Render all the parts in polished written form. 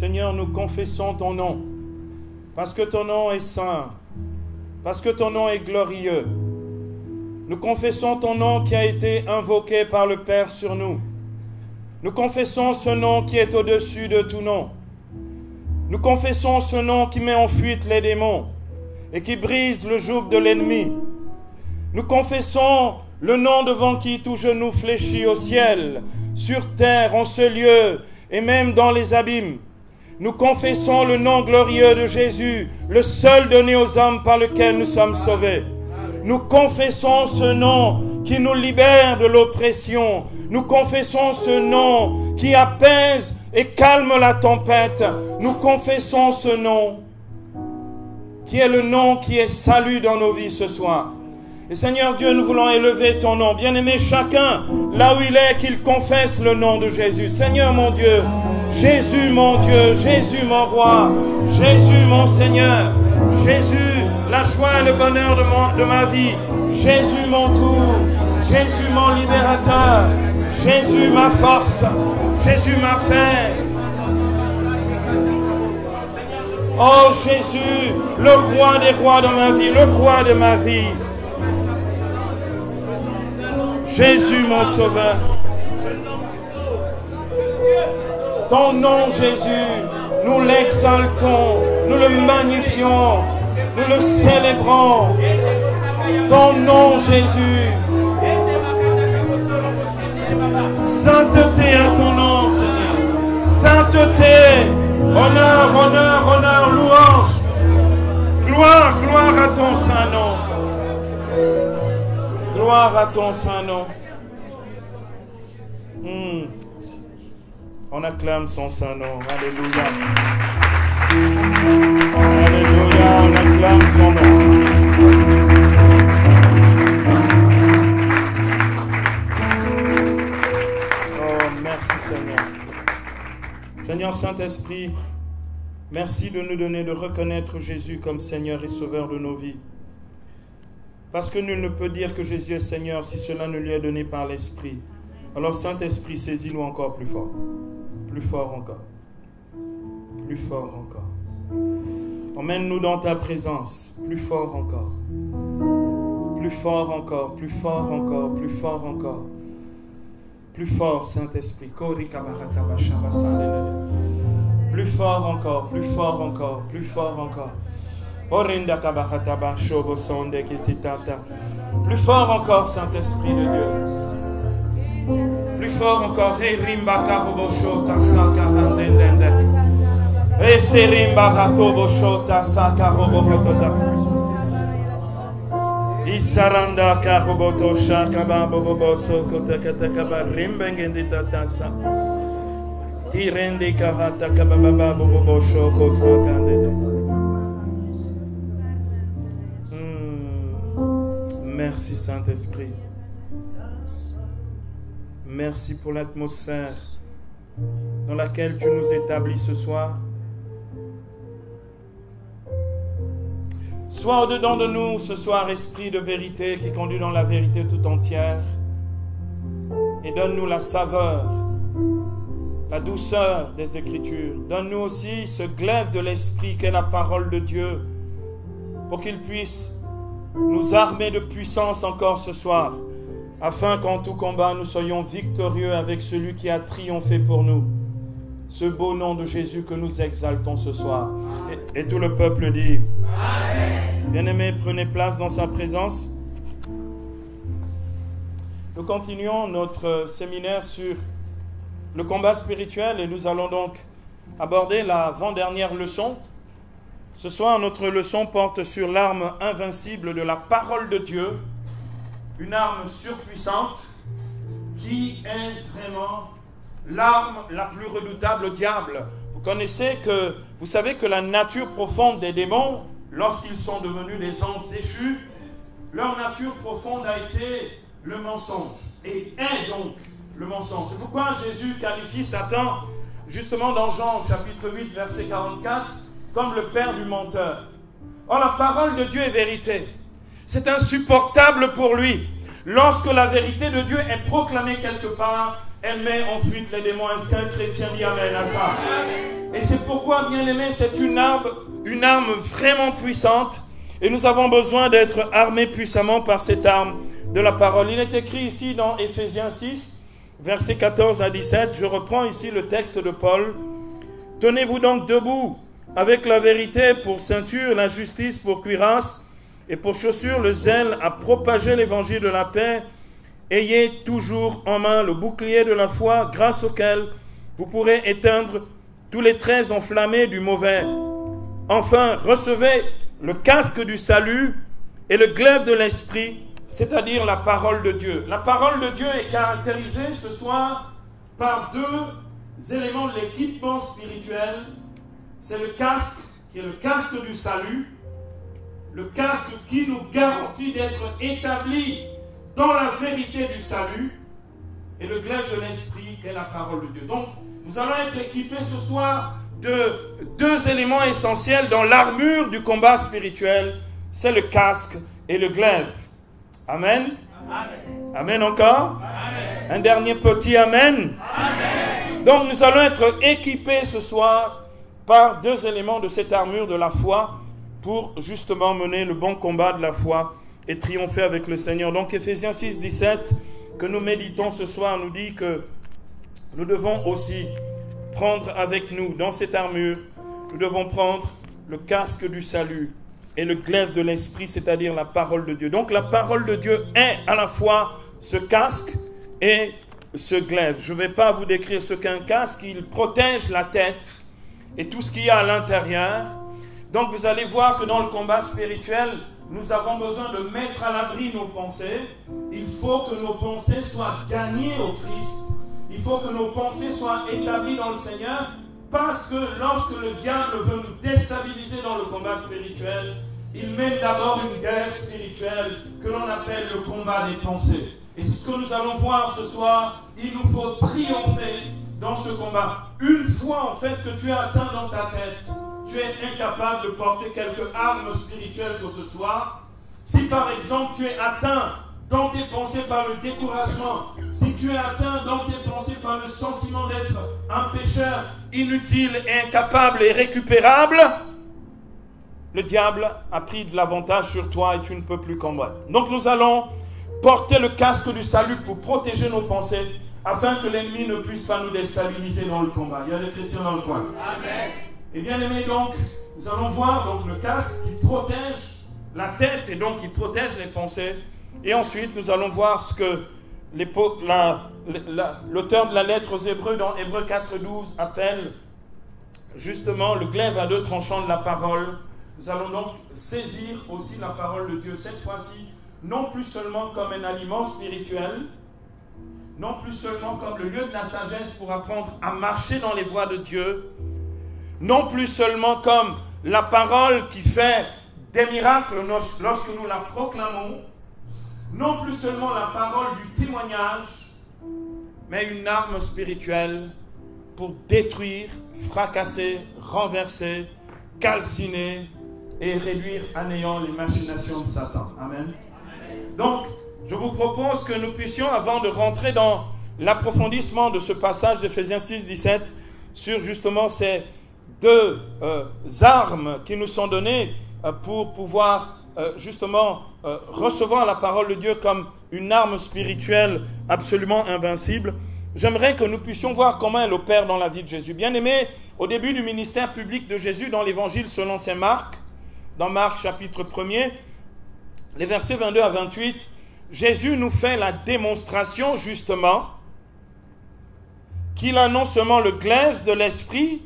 Seigneur, nous confessons ton nom, parce que ton nom est saint, parce que ton nom est glorieux. Nous confessons ton nom qui a été invoqué par le Père sur nous. Nous confessons ce nom qui est au-dessus de tout nom. Nous confessons ce nom qui met en fuite les démons et qui brise le joug de l'ennemi. Nous confessons le nom devant qui tout genou fléchit au ciel, sur terre, en ce lieu et même dans les abîmes. Nous confessons le nom glorieux de Jésus, le seul donné aux hommes par lequel nous sommes sauvés. Nous confessons ce nom qui nous libère de l'oppression. Nous confessons ce nom qui apaise et calme la tempête. Nous confessons ce nom qui est le nom qui est salut dans nos vies ce soir. Et Seigneur Dieu, nous voulons élever ton nom. Bien-aimé, chacun, là où il est, qu'il confesse le nom de Jésus. Seigneur mon Dieu, Jésus mon Dieu, Jésus mon roi, Jésus mon Seigneur, Jésus, la joie et le bonheur de ma vie, Jésus mon tour, Jésus mon libérateur, Jésus ma force, Jésus ma paix. Oh Jésus, le roi des rois dans ma vie, le roi de ma vie. Jésus mon sauveur. Ton nom Jésus, nous l'exaltons, nous le magnifions, nous le célébrons. Ton nom Jésus. Sainteté à ton nom Seigneur. Sainteté, honneur, honneur, honneur, louange. Gloire, gloire à ton saint nom. Gloire à ton saint nom. On acclame son saint nom. Alléluia. Alléluia, on acclame son nom. Oh, merci Seigneur. Seigneur Saint-Esprit, merci de nous donner de reconnaître Jésus comme Seigneur et Sauveur de nos vies. Parce que nul ne peut dire que Jésus est Seigneur si cela ne lui est donné par l'Esprit. Alors Saint-Esprit, saisis-nous encore plus fort. Plus fort encore. Plus fort encore. Emmène-nous dans ta présence. Plus fort encore. Plus fort encore. Plus fort encore. Plus fort encore. Plus fort, Saint-Esprit. Plus fort encore. Plus fort encore. Plus fort encore. Plus fort encore, Saint-Esprit de Dieu. Plus fort encore. Isaranda karoboto shakaba bobo sokota katakaba rimbengenditasa. Tirende kahata kababa bobo shoko sakande. Merci Saint-Esprit. Merci pour l'atmosphère dans laquelle tu nous établis ce soir. Sois au-dedans de nous ce soir, esprit de vérité qui conduit dans la vérité tout entière. Et donne-nous la saveur, la douceur des Écritures. Donne-nous aussi ce glaive de l'esprit qu'est la parole de Dieu pour qu'il puisse nous armer de puissance encore ce soir, afin qu'en tout combat nous soyons victorieux avec celui qui a triomphé pour nous. Ce beau nom de Jésus que nous exaltons ce soir. Et tout le peuple dit Amen. Bien-aimés, prenez place dans sa présence. Nous continuons notre séminaire sur le combat spirituel et nous allons donc aborder l'avant-dernière leçon. Ce soir, notre leçon porte sur l'arme invincible de la parole de Dieu, une arme surpuissante qui est vraiment l'arme la plus redoutable au diable. Vous savez que la nature profonde des démons, lorsqu'ils sont devenus des anges déchus, leur nature profonde a été le mensonge et est donc le mensonge. C'est pourquoi Jésus qualifie Satan, justement dans Jean chapitre 8, verset 44, comme le père du menteur. Or, la parole de Dieu est vérité. C'est insupportable pour lui. Lorsque la vérité de Dieu est proclamée quelque part, elle met en fuite les démons. Est-ce qu'un chrétien dit Amen à ça? Et Et c'est pourquoi, bien-aimés, c'est une arme vraiment puissante. Et nous avons besoin d'être armés puissamment par cette arme de la parole. Il est écrit ici dans Éphésiens 6, versets 14 à 17. Je reprends ici le texte de Paul. « Tenez-vous donc debout avec la vérité pour ceinture, la justice pour cuirasse et pour chaussure le zèle à propager l'évangile de la paix. Ayez toujours en main le bouclier de la foi grâce auquel vous pourrez éteindre tous les traits enflammés du mauvais. Enfin, recevez le casque du salut et le glaive de l'esprit, c'est-à-dire la parole de Dieu. » La parole de Dieu est caractérisée ce soir par deux éléments de l'équipement spirituel. C'est le casque, qui est le casque du salut, le casque qui nous garantit d'être établis dans la vérité du salut, et le glaive de l'esprit, qui est la parole de Dieu. Donc, nous allons être équipés ce soir de deux éléments essentiels dans l'armure du combat spirituel. C'est le casque et le glaive. Amen. Amen. Amen encore. Amen. Un dernier petit amen. Amen. Donc nous allons être équipés ce soir par deux éléments de cette armure de la foi pour justement mener le bon combat de la foi et triompher avec le Seigneur. Donc Éphésiens 6, 17 que nous méditons ce soir nous dit que nous devons aussi prendre avec nous dans cette armure, nous devons prendre le casque du salut et le glaive de l'esprit, c'est-à-dire la parole de Dieu. Donc la parole de Dieu est à la fois ce casque et ce glaive. Je ne vais pas vous décrire ce qu'est un casque, il protège la tête et tout ce qu'il y a à l'intérieur. Donc vous allez voir que dans le combat spirituel, nous avons besoin de mettre à l'abri nos pensées. Il faut que nos pensées soient gagnées au Christ. Il faut que nos pensées soient établies dans le Seigneur, parce que lorsque le diable veut nous déstabiliser dans le combat spirituel, il mène d'abord une guerre spirituelle que l'on appelle le combat des pensées. Et c'est ce que nous allons voir ce soir. Il nous faut triompher dans ce combat. Une fois en fait que tu es atteint dans ta tête, tu es incapable de porter quelque arme spirituelle que ce soit. Si par exemple tu es atteint dans tes pensées par le découragement, si tu es atteint dans tes pensées par le sentiment d'être un pécheur inutile et incapable et récupérable, le diable a pris de l'avantage sur toi et tu ne peux plus combattre. Donc nous allons porter le casque du salut pour protéger nos pensées, afin que l'ennemi ne puisse pas nous déstabiliser dans le combat. Il y a des chrétiens dans le coin. Amen. Et bien aimé, donc, nous allons voir donc, le casque qui protège la tête et donc qui protège les pensées. Et ensuite, nous allons voir ce que l'auteur de la lettre aux Hébreux, dans Hébreux 4.12, appelle justement le glaive à deux tranchants de la parole. Nous allons donc saisir aussi la parole de Dieu, cette fois-ci, non plus seulement comme un aliment spirituel, non plus seulement comme le lieu de la sagesse pour apprendre à marcher dans les voies de Dieu, non plus seulement comme la parole qui fait des miracles lorsque nous la proclamons, non plus seulement la parole du témoignage, mais une arme spirituelle pour détruire, fracasser, renverser, calciner et réduire à néant les machinations de Satan. Amen. Donc, je vous propose que nous puissions, avant de rentrer dans l'approfondissement de ce passage d'Éphésiens 6, 17, sur justement ces deux armes qui nous sont données pour pouvoir justement recevoir la parole de Dieu comme une arme spirituelle absolument invincible, j'aimerais que nous puissions voir comment elle opère dans la vie de Jésus. Bien aimé, au début du ministère public de Jésus dans l'évangile selon saint Marc, dans Marc chapitre 1er, les versets 22 à 28, Jésus nous fait la démonstration justement qu'il a non seulement le glaive de l'esprit,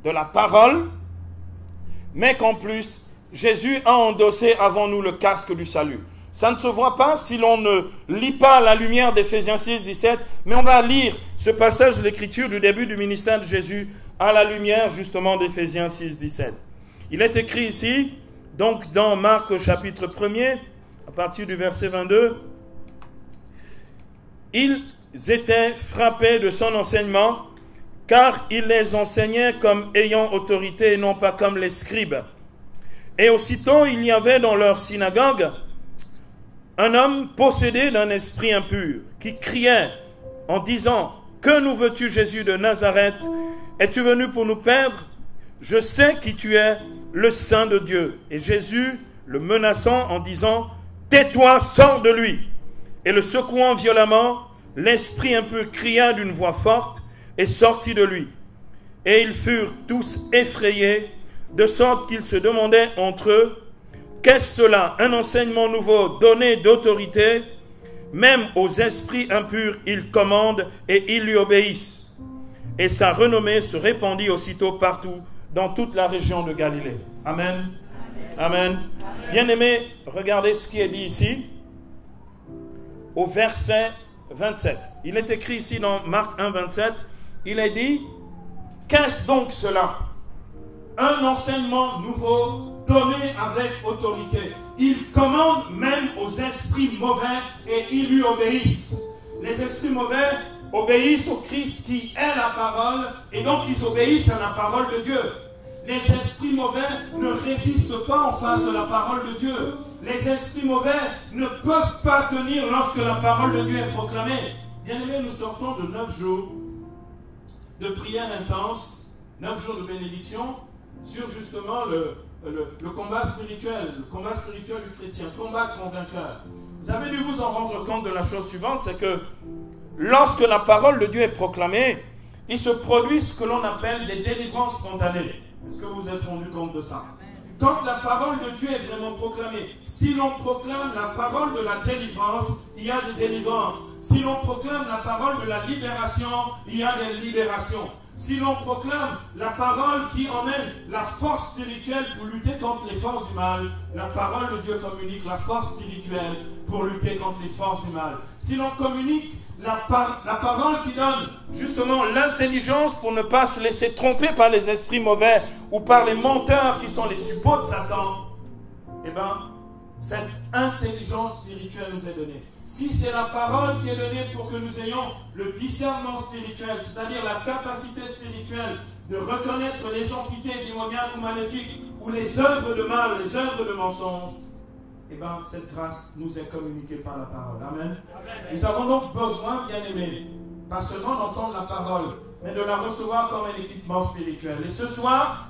de la parole, mais qu'en plus, Jésus a endossé avant nous le casque du salut. Ça ne se voit pas si l'on ne lit pas la lumière d'Éphésiens 6, 17, mais on va lire ce passage de l'Écriture du début du ministère de Jésus à la lumière justement d'Éphésiens 6, 17. Il est écrit ici, donc dans Marc chapitre 1er, à partir du verset 22, « Ils étaient frappés de son enseignement, car il les enseignait comme ayant autorité et non pas comme les scribes. Et aussitôt il y avait dans leur synagogue un homme possédé d'un esprit impur, qui criait en disant « Que nous veux-tu, Jésus de Nazareth? Es-tu venu pour nous perdre? je sais qui tu es, le Saint de Dieu. Et Jésus, le menaçant en disant, tais-toi, sors de lui. Et le secouant violemment, l'esprit impur cria d'une voix forte et sortit de lui. Et ils furent tous effrayés, de sorte qu'ils se demandaient entre eux, qu'est-ce cela, un enseignement nouveau donné d'autorité? Même aux esprits impurs, il commande et ils lui obéissent. Et sa renommée se répandit aussitôt partout, dans toute la région de Galilée. Amen. Amen. Bien-aimés, regardez ce qui est dit ici, au verset 27. Il est écrit ici dans Marc 1, 27, il est dit, qu'est-ce donc cela? Un enseignement nouveau donné avec autorité. Il commande même aux esprits mauvais et ils lui obéissent. Les esprits mauvais obéissent au Christ qui est la parole et donc ils obéissent à la parole de Dieu. Les esprits mauvais ne résistent pas en face de la parole de Dieu. Les esprits mauvais ne peuvent pas tenir lorsque la parole de Dieu est proclamée. Bien-aimés, nous sortons de 9 jours de prière intense, 9 jours de bénédiction, sur justement le combat spirituel du chrétien, combattre mon vainqueur. Vous avez dû vous en rendre compte de la chose suivante, c'est que lorsque la parole de Dieu est proclamée, il se produit ce que l'on appelle des délivrances spontanées. Est-ce que vous vous êtes rendu compte de ça? Quand la parole de Dieu est vraiment proclamée, si l'on proclame la parole de la délivrance, il y a des délivrances. Si l'on proclame la parole de la libération, il y a des libérations. Si l'on proclame la parole qui emmène la force spirituelle pour lutter contre les forces du mal, la parole de Dieu communique la force spirituelle pour lutter contre les forces du mal. Si l'on communique la parole qui donne justement l'intelligence pour ne pas se laisser tromper par les esprits mauvais ou par les menteurs qui sont les suppôts de Satan, eh bien, cette intelligence spirituelle nous est donnée. Si c'est la parole qui est donnée pour que nous ayons le discernement spirituel, c'est-à-dire la capacité spirituelle de reconnaître les entités démoniaques ou maléfiques ou les œuvres de mal, les œuvres de mensonge, eh bien, cette grâce nous est communiquée par la parole. Amen. Nous avons donc besoin, bien-aimés, pas seulement d'entendre la parole, mais de la recevoir comme un équipement spirituel. Et ce soir,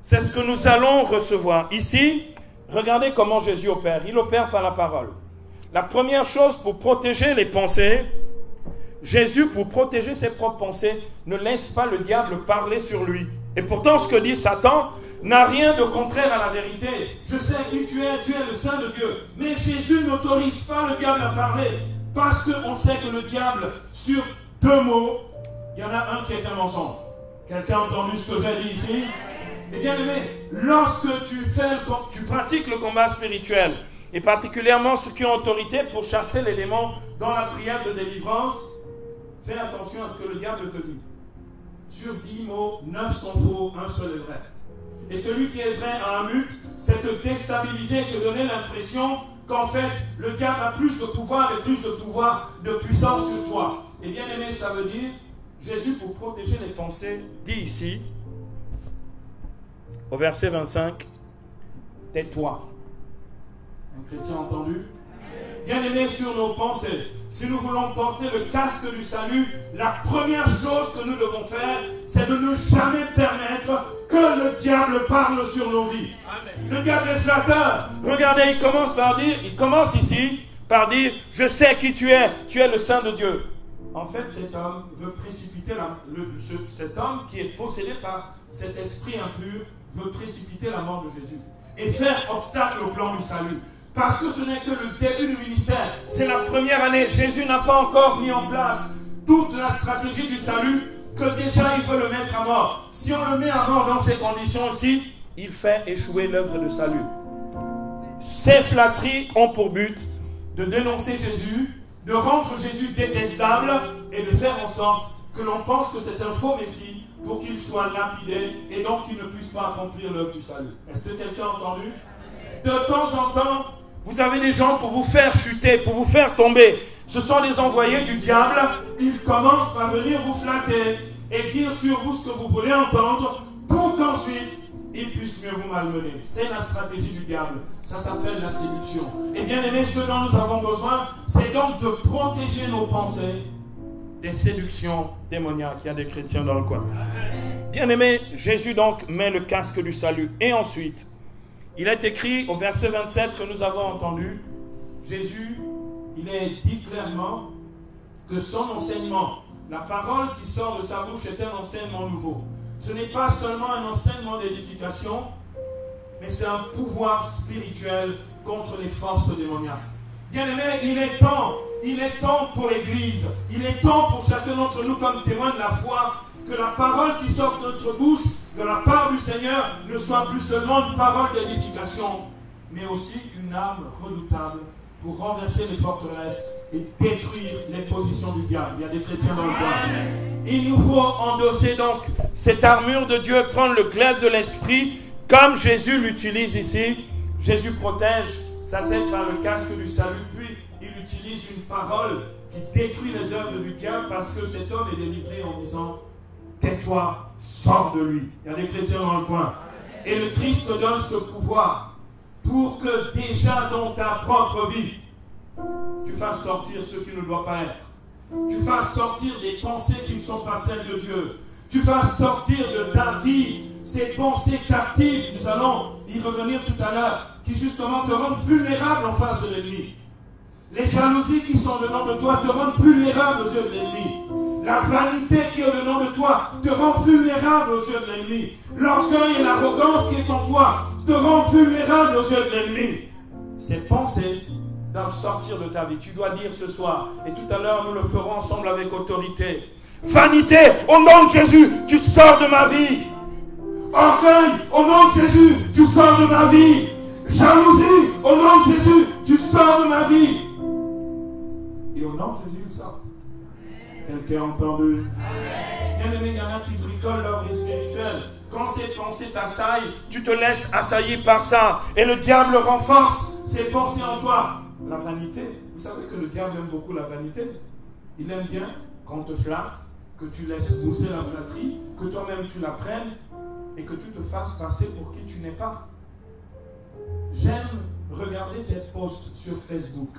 c'est ce que nous allons recevoir. Ici, regardez comment Jésus opère. Il opère par la parole. La première chose pour protéger les pensées, Jésus, pour protéger ses propres pensées, ne laisse pas le diable parler sur lui. Et pourtant, ce que dit Satan n'a rien de contraire à la vérité. Je sais qui tu es le Saint de Dieu. Mais Jésus n'autorise pas le diable à parler, parce qu'on sait que le diable, sur 2 mots, il y en a un qui est un mensonge. Quelqu'un a entendu ce que j'ai dit ici? Eh bien aimé, lorsque tu pratiques le combat spirituel, et particulièrement ceux qui ont autorité pour chasser les démons dans la prière de délivrance, fais attention à ce que le diable te dit. Sur 10 mots, 9 sont faux, un seul est vrai. Et celui qui est vrai à un but, c'est te déstabiliser, te donner l'impression qu'en fait, le diable a plus de pouvoir et plus de pouvoir, de puissance sur toi. Et bien aimé, ça veut dire, Jésus, pour protéger les pensées, dit ici, au verset 25, tais-toi. Un chrétien entendu? Bien-aimés, sur nos pensées, si nous voulons porter le casque du salut, la première chose que nous devons faire, c'est de ne jamais permettre que le diable parle sur nos vies. Amen. Le diable est flatteur. Regardez, il commence ici par dire, je sais qui tu es le Saint de Dieu. En fait, cet homme veut précipiter, cet homme qui est possédé par cet esprit impur, veut précipiter la mort de Jésus et faire obstacle au plan du salut. Parce que ce n'est que le début du ministère. C'est la première année. Jésus n'a pas encore mis en place toute la stratégie du salut, que déjà il veut le mettre à mort. Si on le met à mort dans ces conditions aussi, il fait échouer l'œuvre de salut. Ces flatteries ont pour but de dénoncer Jésus, de rendre Jésus détestable et de faire en sorte que l'on pense que c'est un faux Messie pour qu'il soit lapidé et donc qu'il ne puisse pas accomplir l'œuvre du salut. Est-ce que quelqu'un a entendu? De temps en temps, vous avez des gens pour vous faire chuter, pour vous faire tomber. Ce sont des envoyés du diable. Ils commencent par venir vous flatter et dire sur vous ce que vous voulez entendre pour qu'ensuite, ils puissent mieux vous malmener. C'est la stratégie du diable. Ça s'appelle la séduction. Et bien aimés, ce dont nous avons besoin, c'est donc de protéger nos pensées des séductions démoniaques. Il y a des chrétiens dans le coin. Bien-aimé, Jésus donc met le casque du salut. Et ensuite, il est écrit au verset 27 que nous avons entendu, Jésus, il est dit clairement que son enseignement, la parole qui sort de sa bouche est un enseignement nouveau. Ce n'est pas seulement un enseignement d'édification, mais c'est un pouvoir spirituel contre les forces démoniaques. Bien-aimé, il est temps pour l'Église, il est temps pour chacun d'entre nous comme témoins de la foi, que la parole qui sort de notre bouche, de la part du Seigneur, ne soit plus seulement une parole d'édification, mais aussi une arme redoutable pour renverser les forteresses et détruire les positions du diable. Il y a des chrétiens dans le coin. Il nous faut endosser donc cette armure de Dieu, prendre le glaive de l'esprit, comme Jésus l'utilise ici. Jésus protège sa tête par le casque du salut, puis il utilise une parole qui détruit les œuvres du diable parce que cet homme est délivré en disant « Tais-toi, sors de lui ». Il y a des chrétiens dans le coin. Et le Christ te donne ce pouvoir pour que déjà dans ta propre vie, tu fasses sortir ce qui ne doit pas être. Tu fasses sortir des pensées qui ne sont pas celles de Dieu. Tu fasses sortir de ta vie ces pensées captives, nous allons y revenir tout à l'heure, qui justement te rendent vulnérable en face de l'ennemi. Les jalousies qui sont dedans de toi te rendent vulnérable aux yeux de l'ennemi. La vanité qui est dedans de toi te rend vulnérable aux yeux de l'ennemi. L'orgueil et l'arrogance qui est en toi te rend vulnérable aux yeux de l'ennemi. Ces pensées doivent sortir de ta vie. Tu dois dire ce soir, et tout à l'heure nous le ferons ensemble avec autorité. Vanité, au nom de Jésus, tu sors de ma vie. Orgueil, au nom de Jésus, tu sors de ma vie. Jalousie, au nom de Jésus, tu sors de ma vie. Et au nom de Jésus, ils sortent. Quelqu'un a entendu? Bien-aimé, il y en a qui bricolent leur vie spirituelle. Quand ces pensées t'assaillent, tu te laisses assaillir par ça. Et le diable renforce ces pensées en toi. La vanité. Vous savez que le diable aime beaucoup la vanité. Il aime bien qu'on te flatte, que tu laisses pousser la flatterie, que toi-même tu la prennes et que tu te fasses passer pour qui tu n'es pas. J'aime regarder tes posts sur Facebook.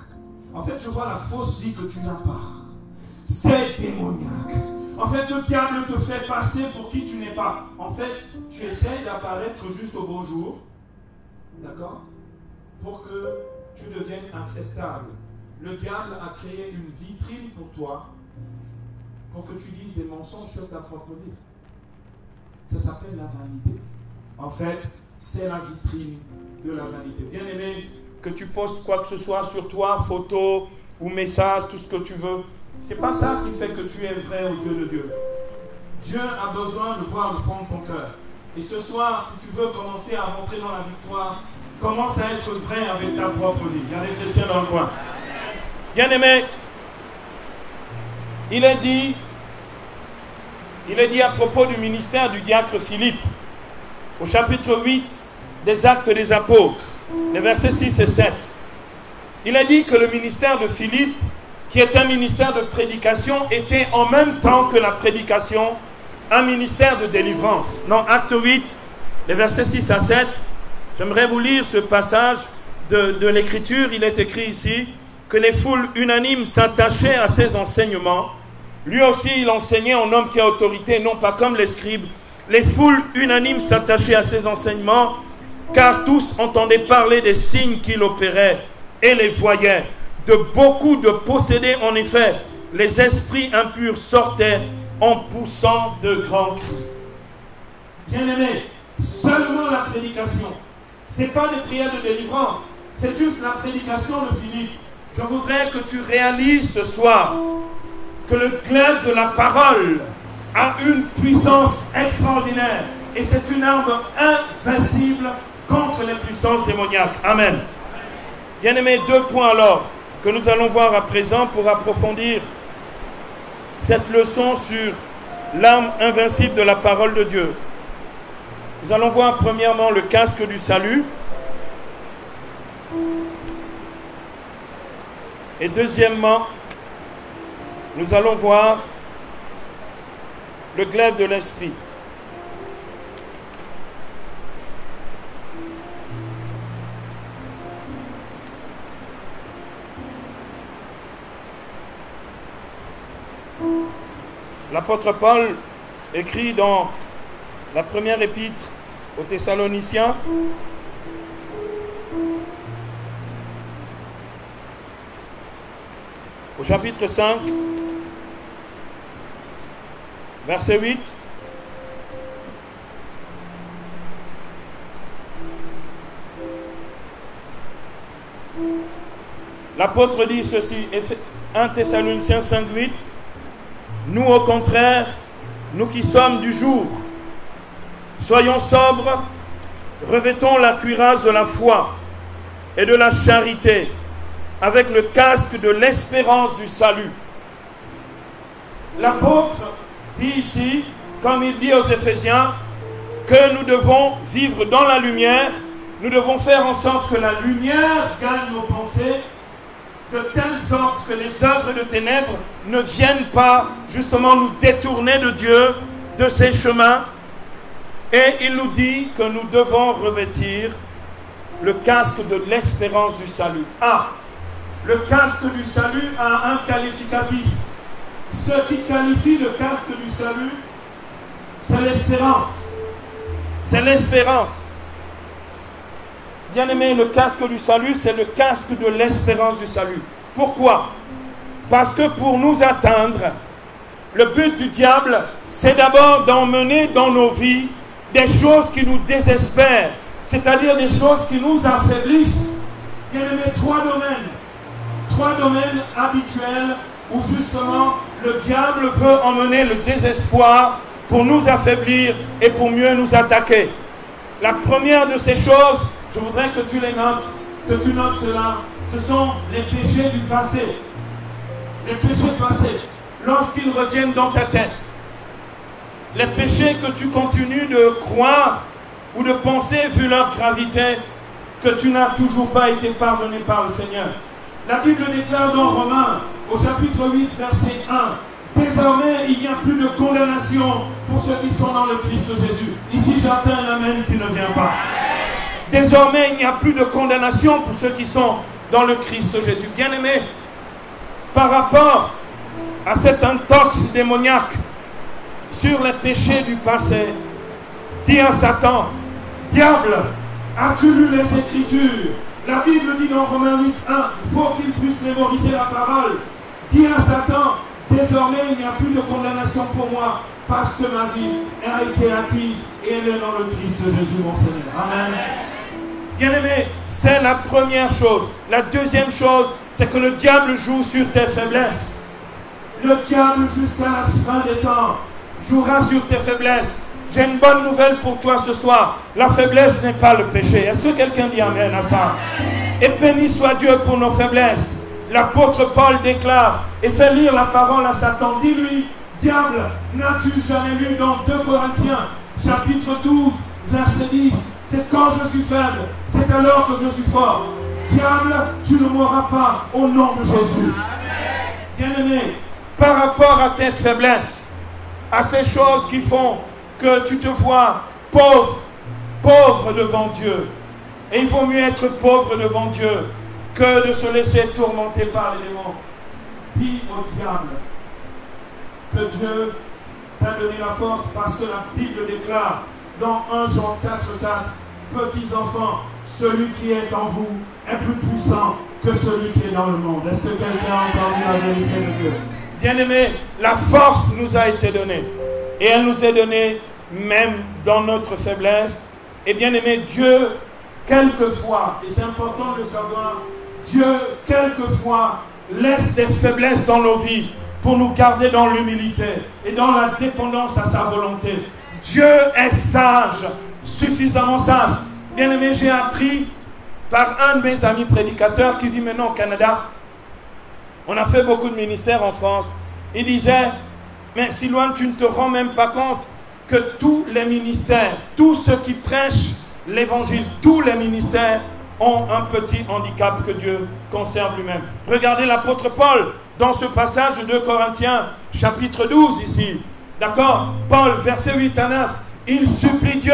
En fait, je vois la fausse vie que tu n'as pas. C'est démoniaque. En fait, le diable te fait passer pour qui tu n'es pas. En fait, tu essaies d'apparaître juste au beau jour. D'accord? Pour que tu deviennes acceptable. Le diable a créé une vitrine pour toi, pour que tu dises des mensonges sur ta propre vie. Ça s'appelle la vanité. En fait, c'est la vitrine de la vanité. Bien aimé, que tu postes quoi que ce soit sur toi, photo ou message, tout ce que tu veux, c'est pas ça qui fait que tu es vrai aux yeux de Dieu. Dieu a besoin de voir le fond de ton cœur. Et ce soir, si tu veux commencer à rentrer dans la victoire, commence à être vrai avec ta propre vie. Il y a des chrétiens dans le coin. Bien aimé, il est dit à propos du ministère du diacre Philippe, au chapitre 8 des Actes des Apôtres, les versets 6 et 7. Il est dit que le ministère de Philippe, qui est un ministère de prédication, était en même temps que la prédication un ministère de délivrance. Dans Acte 8, les versets 6 à 7, j'aimerais vous lire ce passage de l'Écriture. Il est écrit ici que les foules unanimes s'attachaient à ses enseignements. Lui aussi, il enseignait en homme qui a autorité, non pas comme les scribes. Les foules unanimes s'attachaient à ses enseignements, car tous entendaient parler des signes qu'il opérait et les voyaient. De beaucoup de possédés, en effet, les esprits impurs sortaient en poussant de grands cris. Bien-aimés, seulement la prédication. Ce n'est pas des prières de délivrance, c'est juste la prédication de Philippe. Je voudrais que tu réalises ce soir que le glaive de la parole a une puissance extraordinaire et c'est une arme invincible contre les puissances démoniaques. Amen. Bien-aimés, 2 points alors que nous allons voir à présent pour approfondir cette leçon sur l'arme invincible de la parole de Dieu. Nous allons voir premièrement le casque du salut et deuxièmement, nous allons voir le glaive de l'esprit. L'apôtre Paul écrit dans la première épître aux Thessaloniciens. Au chapitre 5, verset 8. L'apôtre dit ceci, 1 Thessaloniciens 5, 8. Nous, au contraire, nous qui sommes du jour, soyons sobres, revêtons la cuirasse de la foi et de la charité, avec le casque de l'espérance du salut. L'apôtre dit ici, comme il dit aux Éphésiens, que nous devons vivre dans la lumière, nous devons faire en sorte que la lumière gagne nos pensées, de telle sorte que les œuvres de ténèbres ne viennent pas justement nous détourner de Dieu, de ses chemins. Et il nous dit que nous devons revêtir le casque de l'espérance du salut. Le casque du salut a un qualificatif. Ce qui qualifie le casque du salut, c'est l'espérance. C'est l'espérance. Bien-aimé, le casque du salut, c'est le casque de l'espérance du salut. Pourquoi? Parce que pour nous atteindre, le but du diable, c'est d'abord d'emmener dans nos vies des choses qui nous désespèrent, c'est-à-dire des choses qui nous affaiblissent. Bien-aimé, trois domaines habituels où justement le diable veut emmener le désespoir pour nous affaiblir et pour mieux nous attaquer. La première de ces choses, je voudrais que tu les notes, que tu notes cela, ce sont les péchés du passé. Les péchés passés, lorsqu'ils reviennent dans ta tête. Les péchés que tu continues de croire ou de penser, vu leur gravité, que tu n'as toujours pas été pardonné par le Seigneur. La Bible déclare dans Romains, au chapitre 8, verset 1, désormais, il n'y a plus de condamnation pour ceux qui sont dans le Christ Jésus. Ici, j'attends un amen qui ne vient pas. Désormais, il n'y a plus de condamnation pour ceux qui sont dans le Christ Jésus. Bien-aimé, par rapport à cet intox démoniaque sur les péchés du passé, dis à Satan, diable, as-tu lu les Écritures? La Bible dit dans Romains 8, 1, il faut qu'il puisse mémoriser la parole. Dis à Satan, désormais il n'y a plus de condamnation pour moi, parce que ma vie a été acquise et elle est dans le Christ de Jésus mon Seigneur. Amen. Bien-aimé, c'est la première chose. La deuxième chose, c'est que le diable joue sur tes faiblesses. Le diable, jusqu'à la fin des temps, jouera sur tes faiblesses. J'ai une bonne nouvelle pour toi ce soir. La faiblesse n'est pas le péché. Est-ce que quelqu'un dit amen à ça? Et béni soit Dieu pour nos faiblesses. L'apôtre Paul déclare et fait lire la parole à Satan. Dis-lui, diable, n'as-tu jamais lu dans 2 Corinthiens, chapitre 12, verset 10, c'est quand je suis faible, c'est alors que je suis fort. Diable, tu ne m'auras pas au nom de Jésus. Bien-aimé, par rapport à tes faiblesses, à ces choses qui font que tu te vois pauvre devant Dieu. Et il vaut mieux être pauvre devant Dieu que de se laisser tourmenter par les démons. Dis au diable que Dieu t'a donné la force parce que la Bible déclare dans 1 Jean 4,4, petits enfants, celui qui est en vous est plus puissant que celui qui est dans le monde. Est-ce que quelqu'un a entendu la vérité de Dieu? Bien-aimé, la force nous a été donnée. Et elle nous est donnée même dans notre faiblesse. Et bien-aimé, Dieu, quelquefois, et c'est important de le savoir, Dieu, quelquefois, laisse des faiblesses dans nos vies pour nous garder dans l'humilité et dans la dépendance à sa volonté. Dieu est sage, suffisamment sage. Bien-aimé, j'ai appris par un de mes amis prédicateurs qui vit maintenant au Canada. On a fait beaucoup de ministères en France. Il disait, mais Silouane, tu ne te rends même pas compte que tous les ministères, tous ceux qui prêchent l'évangile, tous les ministères ont un petit handicap que Dieu conserve lui-même. Regardez l'apôtre Paul dans ce passage de 2 Corinthiens, chapitre 12 ici. D'accord? Paul, verset 8 à 9, il supplie Dieu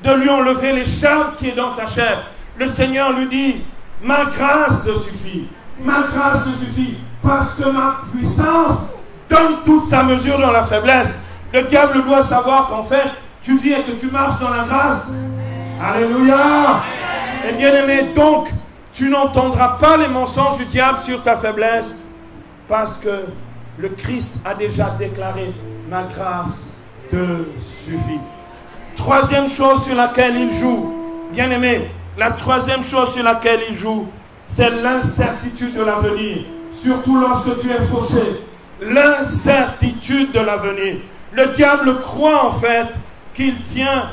de lui enlever les charmes qui est dans sa chair. Le Seigneur lui dit, ma grâce te suffit. Ma grâce te suffit parce que ma puissance donne toute sa mesure dans la faiblesse. Le diable doit savoir qu'en fait, tu vis et que tu marches dans la grâce. Alléluia. Et bien aimé, donc, tu n'entendras pas les mensonges du diable sur ta faiblesse, parce que le Christ a déjà déclaré, ma grâce te suffit. Troisième chose sur laquelle il joue, bien aimé, la troisième chose sur laquelle il joue, c'est l'incertitude de l'avenir, surtout lorsque tu es fauché. L'incertitude de l'avenir. Le diable croit en fait qu'il tient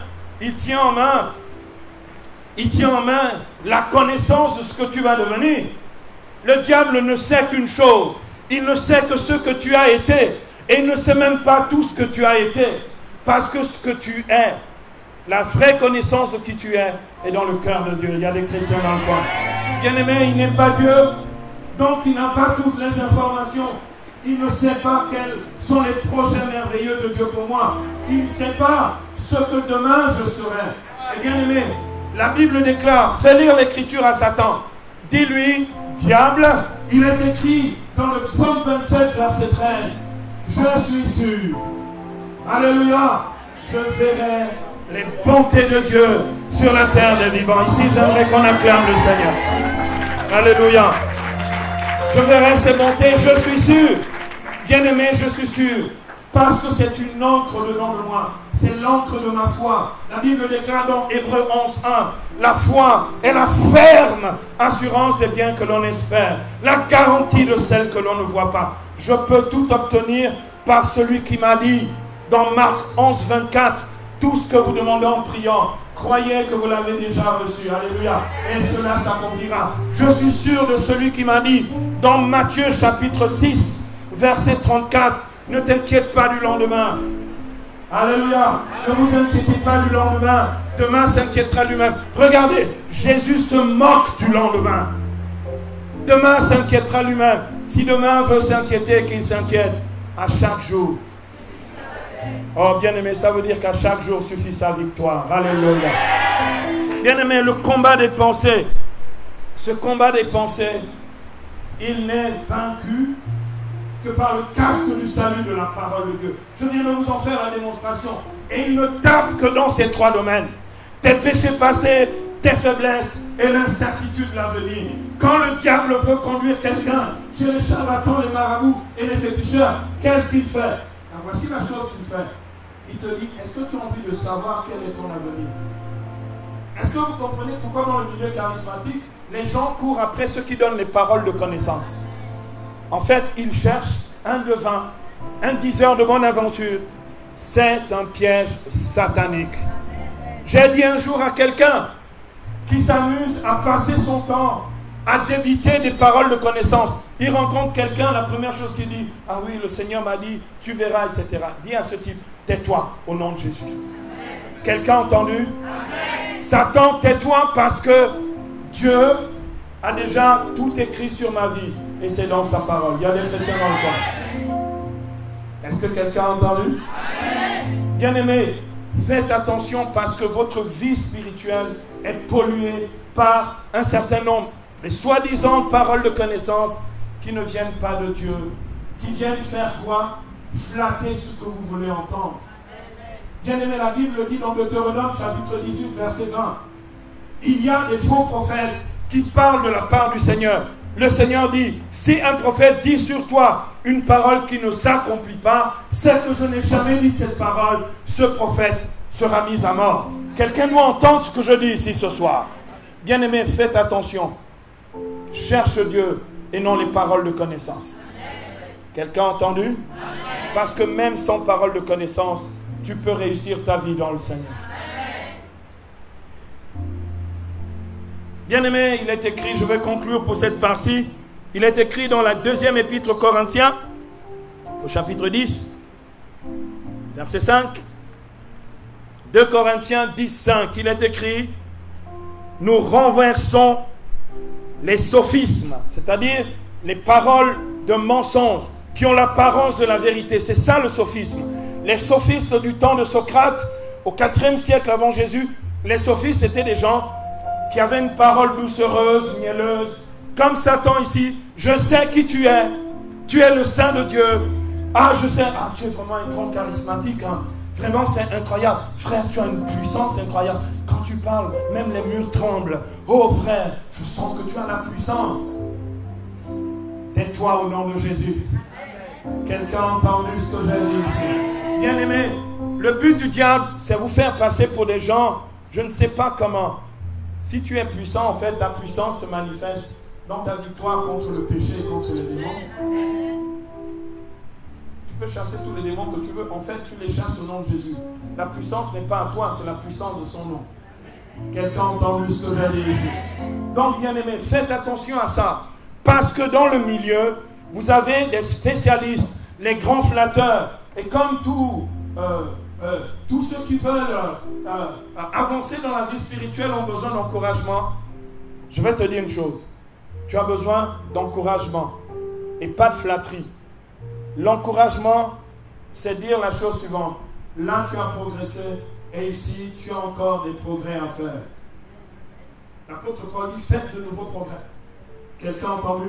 en main la connaissance de ce que tu vas devenir. Le diable ne sait qu'une chose, il ne sait que ce que tu as été, et il ne sait même pas tout ce que tu as été, parce que ce que tu es, la vraie connaissance de qui tu es dans le cœur de Dieu. Il y a des chrétiens dans le coin. Bien aimé, il n'est pas Dieu, donc il n'a pas toutes les informations. Il ne sait pas quels sont les projets merveilleux de Dieu pour moi. Il ne sait pas ce que demain je serai. Et bien aimé, la Bible déclare, fais lire l'écriture à Satan. Dis-lui, diable, il est écrit dans le psaume 27, verset 13. Je suis sûr. Alléluia. Je verrai les bontés de Dieu sur la terre des vivants. Ici, j'aimerais qu'on acclame le Seigneur. Alléluia. Je verrai ses bontés, je suis sûr. Bien-aimé, je suis sûr. Parce que c'est une encre dedans de moi. C'est l'encre de ma foi. La Bible déclare dans Hébreux 11:1, la foi est la ferme assurance des biens que l'on espère, la garantie de celles que l'on ne voit pas. Je peux tout obtenir par celui qui m'a dit, dans Marc 11:24, tout ce que vous demandez en priant, croyez que vous l'avez déjà reçu. Alléluia. Et cela s'accomplira. Je suis sûr de celui qui m'a dit, dans Matthieu chapitre 6, verset 34, ne t'inquiète pas du lendemain. Alléluia. Ne vous inquiétez pas du lendemain. Demain s'inquiétera lui-même. Regardez, Jésus se moque du lendemain. Demain s'inquiétera lui-même. Si demain veut s'inquiéter, qu'il s'inquiète à chaque jour. Oh, bien-aimé, ça veut dire qu'à chaque jour suffit sa victoire. Alléluia. Bien-aimé, le combat des pensées, ce combat des pensées, il n'est vaincu que par le casque du salut de la parole de Dieu. Je viens de vous en faire la démonstration. Et il ne tape que dans ces trois domaines. Tes péchés passés, tes faiblesses et l'incertitude de l'avenir. Quand le diable veut conduire quelqu'un chez les charlatans, les marabouts et les féticheurs, qu'est-ce qu'il fait? Alors voici la chose qu'il fait. Il te dit, est-ce que tu as envie de savoir quel est ton avenir? Est-ce que vous comprenez pourquoi dans le milieu charismatique, les gens courent après ceux qui donnent les paroles de connaissance? En fait, ils cherchent un devin, un diseur de bonne aventure. C'est un piège satanique. J'ai dit un jour à quelqu'un qui s'amuse à passer son temps à débiter des paroles de connaissance. Il rencontre quelqu'un, la première chose qu'il dit, ah oui, le Seigneur m'a dit, tu verras, etc. Dis à ce type, tais-toi au nom de Jésus. Quelqu'un a entendu? Amen. Satan, tais-toi parce que Dieu a déjà tout écrit sur ma vie. Et c'est dans sa parole. Il y a des chrétiens dans le coin. Est-ce que quelqu'un a entendu? Bien-aimé, faites attention parce que votre vie spirituelle est polluée par un certain nombre de soi-disant paroles de connaissance qui ne viennent pas de Dieu. Qui viennent faire quoi? Flatter ce que vous voulez entendre. Bien-aimé, la Bible dit dans Deutéronome chapitre 18 verset 20, il y a des faux prophètes qui parlent de la part du Seigneur. Le Seigneur dit, si un prophète dit sur toi une parole qui ne s'accomplit pas, c'est que je n'ai jamais dit cette parole, ce prophète sera mis à mort. Quelqu'un doit entendre ce que je dis ici ce soir. Bien-aimé, faites attention. Cherche Dieu et non les paroles de connaissance. Quelqu'un a entendu? Parce que même sans parole de connaissance, tu peux réussir ta vie dans le Seigneur. Bien-aimé, il est écrit, je vais conclure pour cette partie, il est écrit dans la deuxième épître aux Corinthiens, au chapitre 10, verset 5, 2 Corinthiens 10, 5, il est écrit, nous renversons les sophismes, c'est-à-dire les paroles de mensonges qui ont l'apparence de la vérité. C'est ça le sophisme. Les sophistes du temps de Socrate, au 4e siècle avant Jésus, les sophistes étaient des gens qui avaient une parole doucereuse, mielleuse, comme Satan ici. Je sais qui tu es le Saint de Dieu. Ah, je sais, tu es vraiment un grand charismatique, hein. Vraiment, c'est incroyable. Frère, tu as une puissance incroyable. Quand tu parles, même les murs tremblent. Oh frère, je sens que tu as la puissance. Tais-toi au nom de Jésus. Quelqu'un a entendu ce que j'ai dit ici? Bien-aimé, le but du diable, c'est vous faire passer pour des gens, je ne sais pas comment. Si tu es puissant, en fait, ta puissance se manifeste dans ta victoire contre le péché et contre les démons. Tu peux chasser tous les démons que tu veux. En fait, tu les chasses au nom de Jésus. La puissance n'est pas à toi, c'est la puissance de son nom. Quelqu'un a entendu ce que j'ai dit ici? Donc, bien-aimé, faites attention à ça. Parce que dans le milieu, vous avez des spécialistes, les grands flatteurs. Et comme tous ceux qui veulent avancer dans la vie spirituelle ont besoin d'encouragement, je vais te dire une chose. Tu as besoin d'encouragement et pas de flatterie. L'encouragement, c'est dire la chose suivante. Là, tu as progressé et ici, tu as encore des progrès à faire. L'apôtre Paul dit, faites de nouveaux progrès. Quelqu'un a entendu?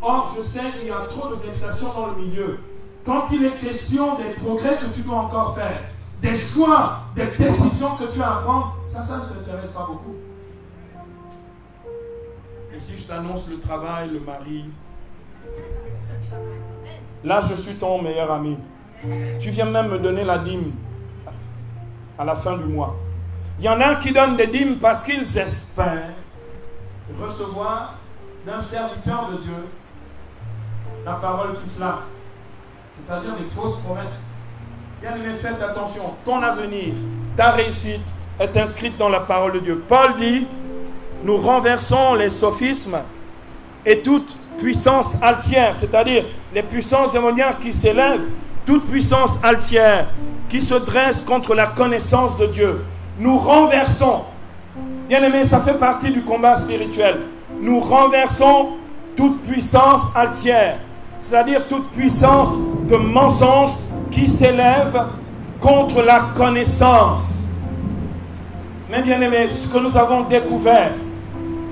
Or, je sais qu'il y a trop de vexations dans le milieu. Quand il est question des progrès que tu dois encore faire, des choix, des décisions que tu as à prendre, ça ne t'intéresse pas beaucoup. Et si je t'annonce le travail, le mari, là je suis ton meilleur ami. Tu viens même me donner la dîme à la fin du mois. Il y en a qui donnent des dîmes parce qu'ils espèrent recevoir d'un serviteur de Dieu la parole qui flatte, c'est-à-dire les fausses promesses. Bien aimé, faites attention, ton avenir, ta réussite est inscrite dans la parole de Dieu. Paul dit, nous renversons les sophismes et toute puissance altière, c'est-à-dire les puissances démoniaques qui s'élèvent, toute puissance altière qui se dresse contre la connaissance de Dieu. Nous renversons, bien aimé, ça fait partie du combat spirituel. Nous renversons toute puissance altière, c'est-à-dire toute puissance de mensonge qui s'élève contre la connaissance. Mais bien aimé, ce que nous avons découvert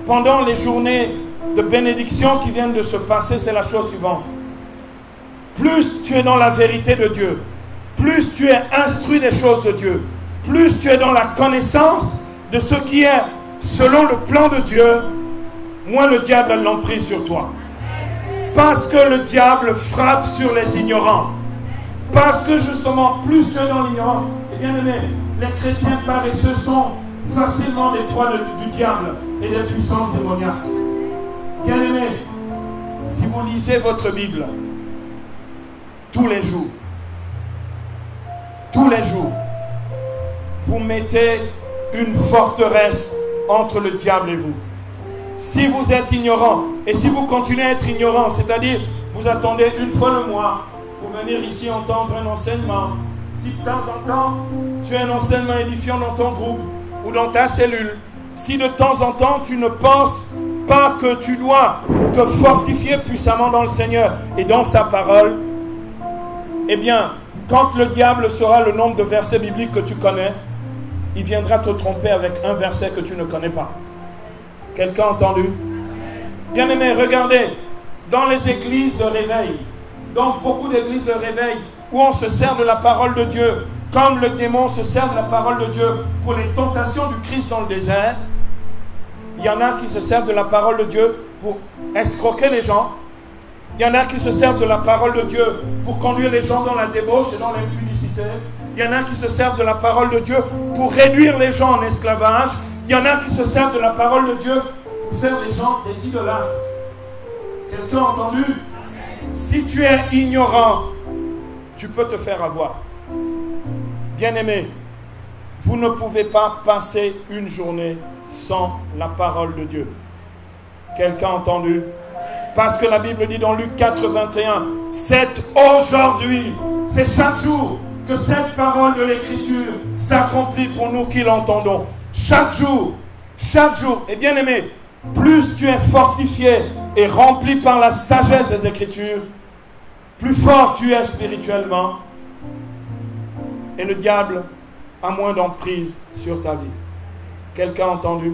pendant les journées de bénédiction qui viennent de se passer, c'est la chose suivante. Plus tu es dans la vérité de Dieu, plus tu es instruit des choses de Dieu, plus tu es dans la connaissance de ce qui est selon le plan de Dieu, moins le diable a l'emprise sur toi. Parce que le diable frappe sur les ignorants. Parce que justement, plus tu es dans l'ignorance, et bien aimé, les chrétiens paresseux sont facilement des proies du diable et des puissances démoniaques. Bien aimé, si vous lisez votre Bible tous les jours, vous mettez une forteresse entre le diable et vous. Si vous êtes ignorant, et si vous continuez à être ignorant, c'est-à-dire vous attendez une fois le mois pour venir ici entendre un enseignement, si de temps en temps tu as un enseignement édifiant dans ton groupe ou dans ta cellule, si de temps en temps tu ne penses pas que tu dois te fortifier puissamment dans le Seigneur et dans sa parole, eh bien, quand le diable saura le nombre de versets bibliques que tu connais, il viendra te tromper avec un verset que tu ne connais pas. Quelqu'un a entendu? Bien aimé, regardez, dans les églises de réveil, donc beaucoup d'églises de réveil, où on se sert de la parole de Dieu, comme le démon se sert de la parole de Dieu pour les tentations du Christ dans le désert, il y en a qui se servent de la parole de Dieu pour escroquer les gens. Il y en a qui se servent de la parole de Dieu pour conduire les gens dans la débauche et dans l'impudicité. Il y en a qui se servent de la parole de Dieu pour réduire les gens en esclavage. Il y en a qui se servent de la parole de Dieu pour faire des gens des idolâtres. Quelqu'un a entendu? Si tu es ignorant, tu peux te faire avoir. Bien-aimé, vous ne pouvez pas passer une journée sans la parole de Dieu. Quelqu'un a entendu? Parce que la Bible dit dans Luc 4, 21, c'est aujourd'hui, c'est chaque jour que cette parole de l'Écriture s'accomplit pour nous qui l'entendons. Chaque jour. Et bien aimé, plus tu es fortifié et rempli par la sagesse des Écritures, plus fort tu es spirituellement. Et le diable a moins d'emprise sur ta vie. Quelqu'un a entendu?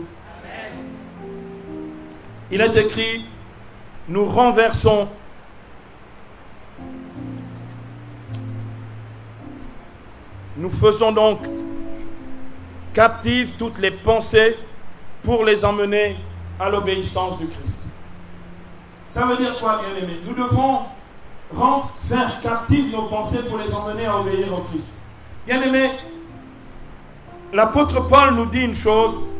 Il est écrit, nous renversons Nous faisons donc captives toutes les pensées pour les emmener à l'obéissance du Christ. Ça veut dire quoi, bien-aimés? Nous devons faire captives nos pensées pour les emmener à obéir au Christ. Bien-aimés, l'apôtre Paul nous dit une chose,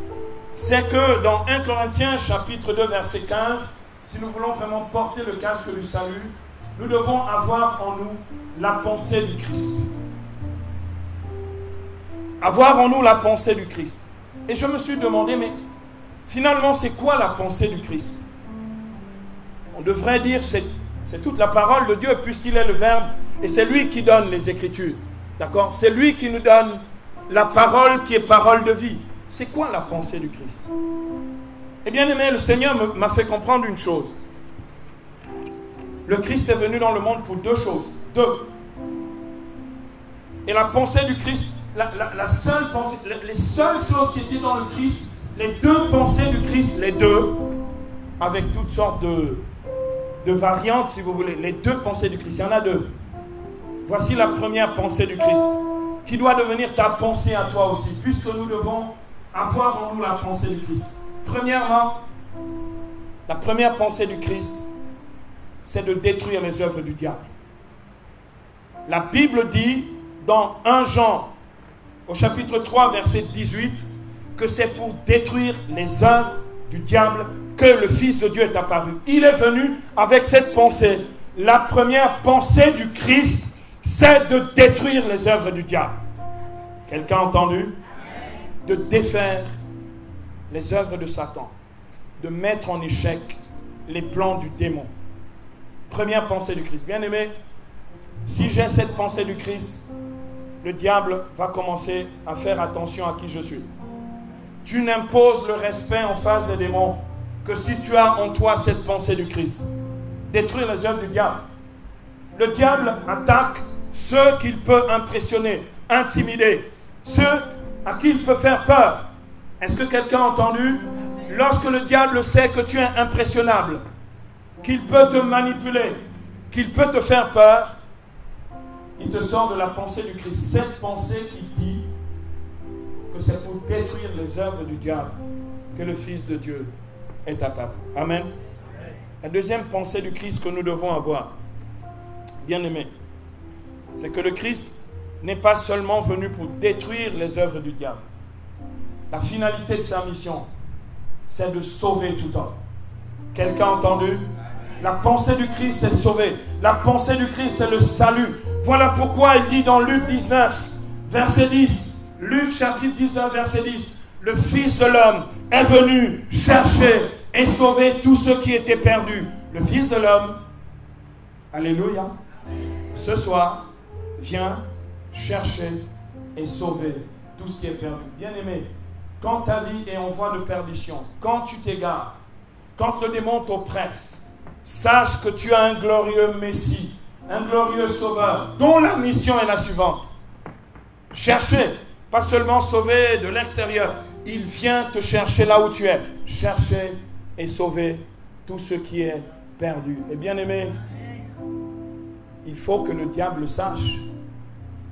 c'est que dans 1 Corinthiens chapitre 2 verset 15, si nous voulons vraiment porter le casque du salut, nous devons avoir en nous la pensée du Christ. Avoir en nous la pensée du Christ. Et je me suis demandé, mais finalement, c'est quoi la pensée du Christ? On devrait dire, c'est toute la parole de Dieu, puisqu'il est le Verbe, et c'est lui qui donne les Écritures. D'accord? C'est lui qui nous donne la parole qui est parole de vie. C'est quoi la pensée du Christ? Eh bien aimé, le Seigneur m'a fait comprendre une chose. Le Christ est venu dans le monde pour deux choses. Deux. Et la pensée du Christ, la seule pensée, les seules choses qui étaient dans le Christ, les deux pensées du Christ, les deux, avec toutes sortes de variantes, si vous voulez, les deux pensées du Christ, il y en a deux. Voici la première pensée du Christ, qui doit devenir ta pensée à toi aussi, puisque nous devons avoir en nous la pensée du Christ. Premièrement, la première pensée du Christ, c'est de détruire les œuvres du diable. La Bible dit dans 1 Jean, au chapitre 3, verset 18, que c'est pour détruire les œuvres du diable que le Fils de Dieu est apparu. Il est venu avec cette pensée. La première pensée du Christ, c'est de détruire les œuvres du diable. Quelqu'un a entendu? De défaire les œuvres de Satan, de mettre en échec les plans du démon. Première pensée du Christ. Bien aimé, si j'ai cette pensée du Christ, le diable va commencer à faire attention à qui je suis. Tu n'imposes le respect en face des démons que si tu as en toi cette pensée du Christ. Détruire les œuvres du diable. Le diable attaque ceux qu'il peut impressionner, intimider, ceux à qui il peut faire peur. Est-ce que quelqu'un a entendu? Lorsque le diable sait que tu es impressionnable, qu'il peut te manipuler, qu'il peut te faire peur, il te sort de la pensée du Christ. Cette pensée qui dit que c'est pour détruire les œuvres du diable que le Fils de Dieu est apparu. Amen. La deuxième pensée du Christ que nous devons avoir, bien aimé, c'est que le Christ n'est pas seulement venu pour détruire les œuvres du diable. La finalité de sa mission, c'est de sauver tout homme. Quelqu'un a entendu? La pensée du Christ, c'est sauver. La pensée du Christ, c'est le salut. Voilà pourquoi il dit dans Luc 19, verset 10, Luc chapitre 19, verset 10, le Fils de l'homme est venu chercher et sauver tous ceux qui étaient perdus. Le Fils de l'homme, alléluia, ce soir, vient chercher et sauver tout ce qui est perdu. Bien-aimé, quand ta vie est en voie de perdition, quand tu t'égares, quand le démon t'oppresse, sache que tu as un glorieux Messie, un glorieux Sauveur, dont la mission est la suivante. Chercher, pas seulement sauver de l'extérieur, il vient te chercher là où tu es. Chercher et sauver tout ce qui est perdu. Et bien aimé, il faut que le diable sache.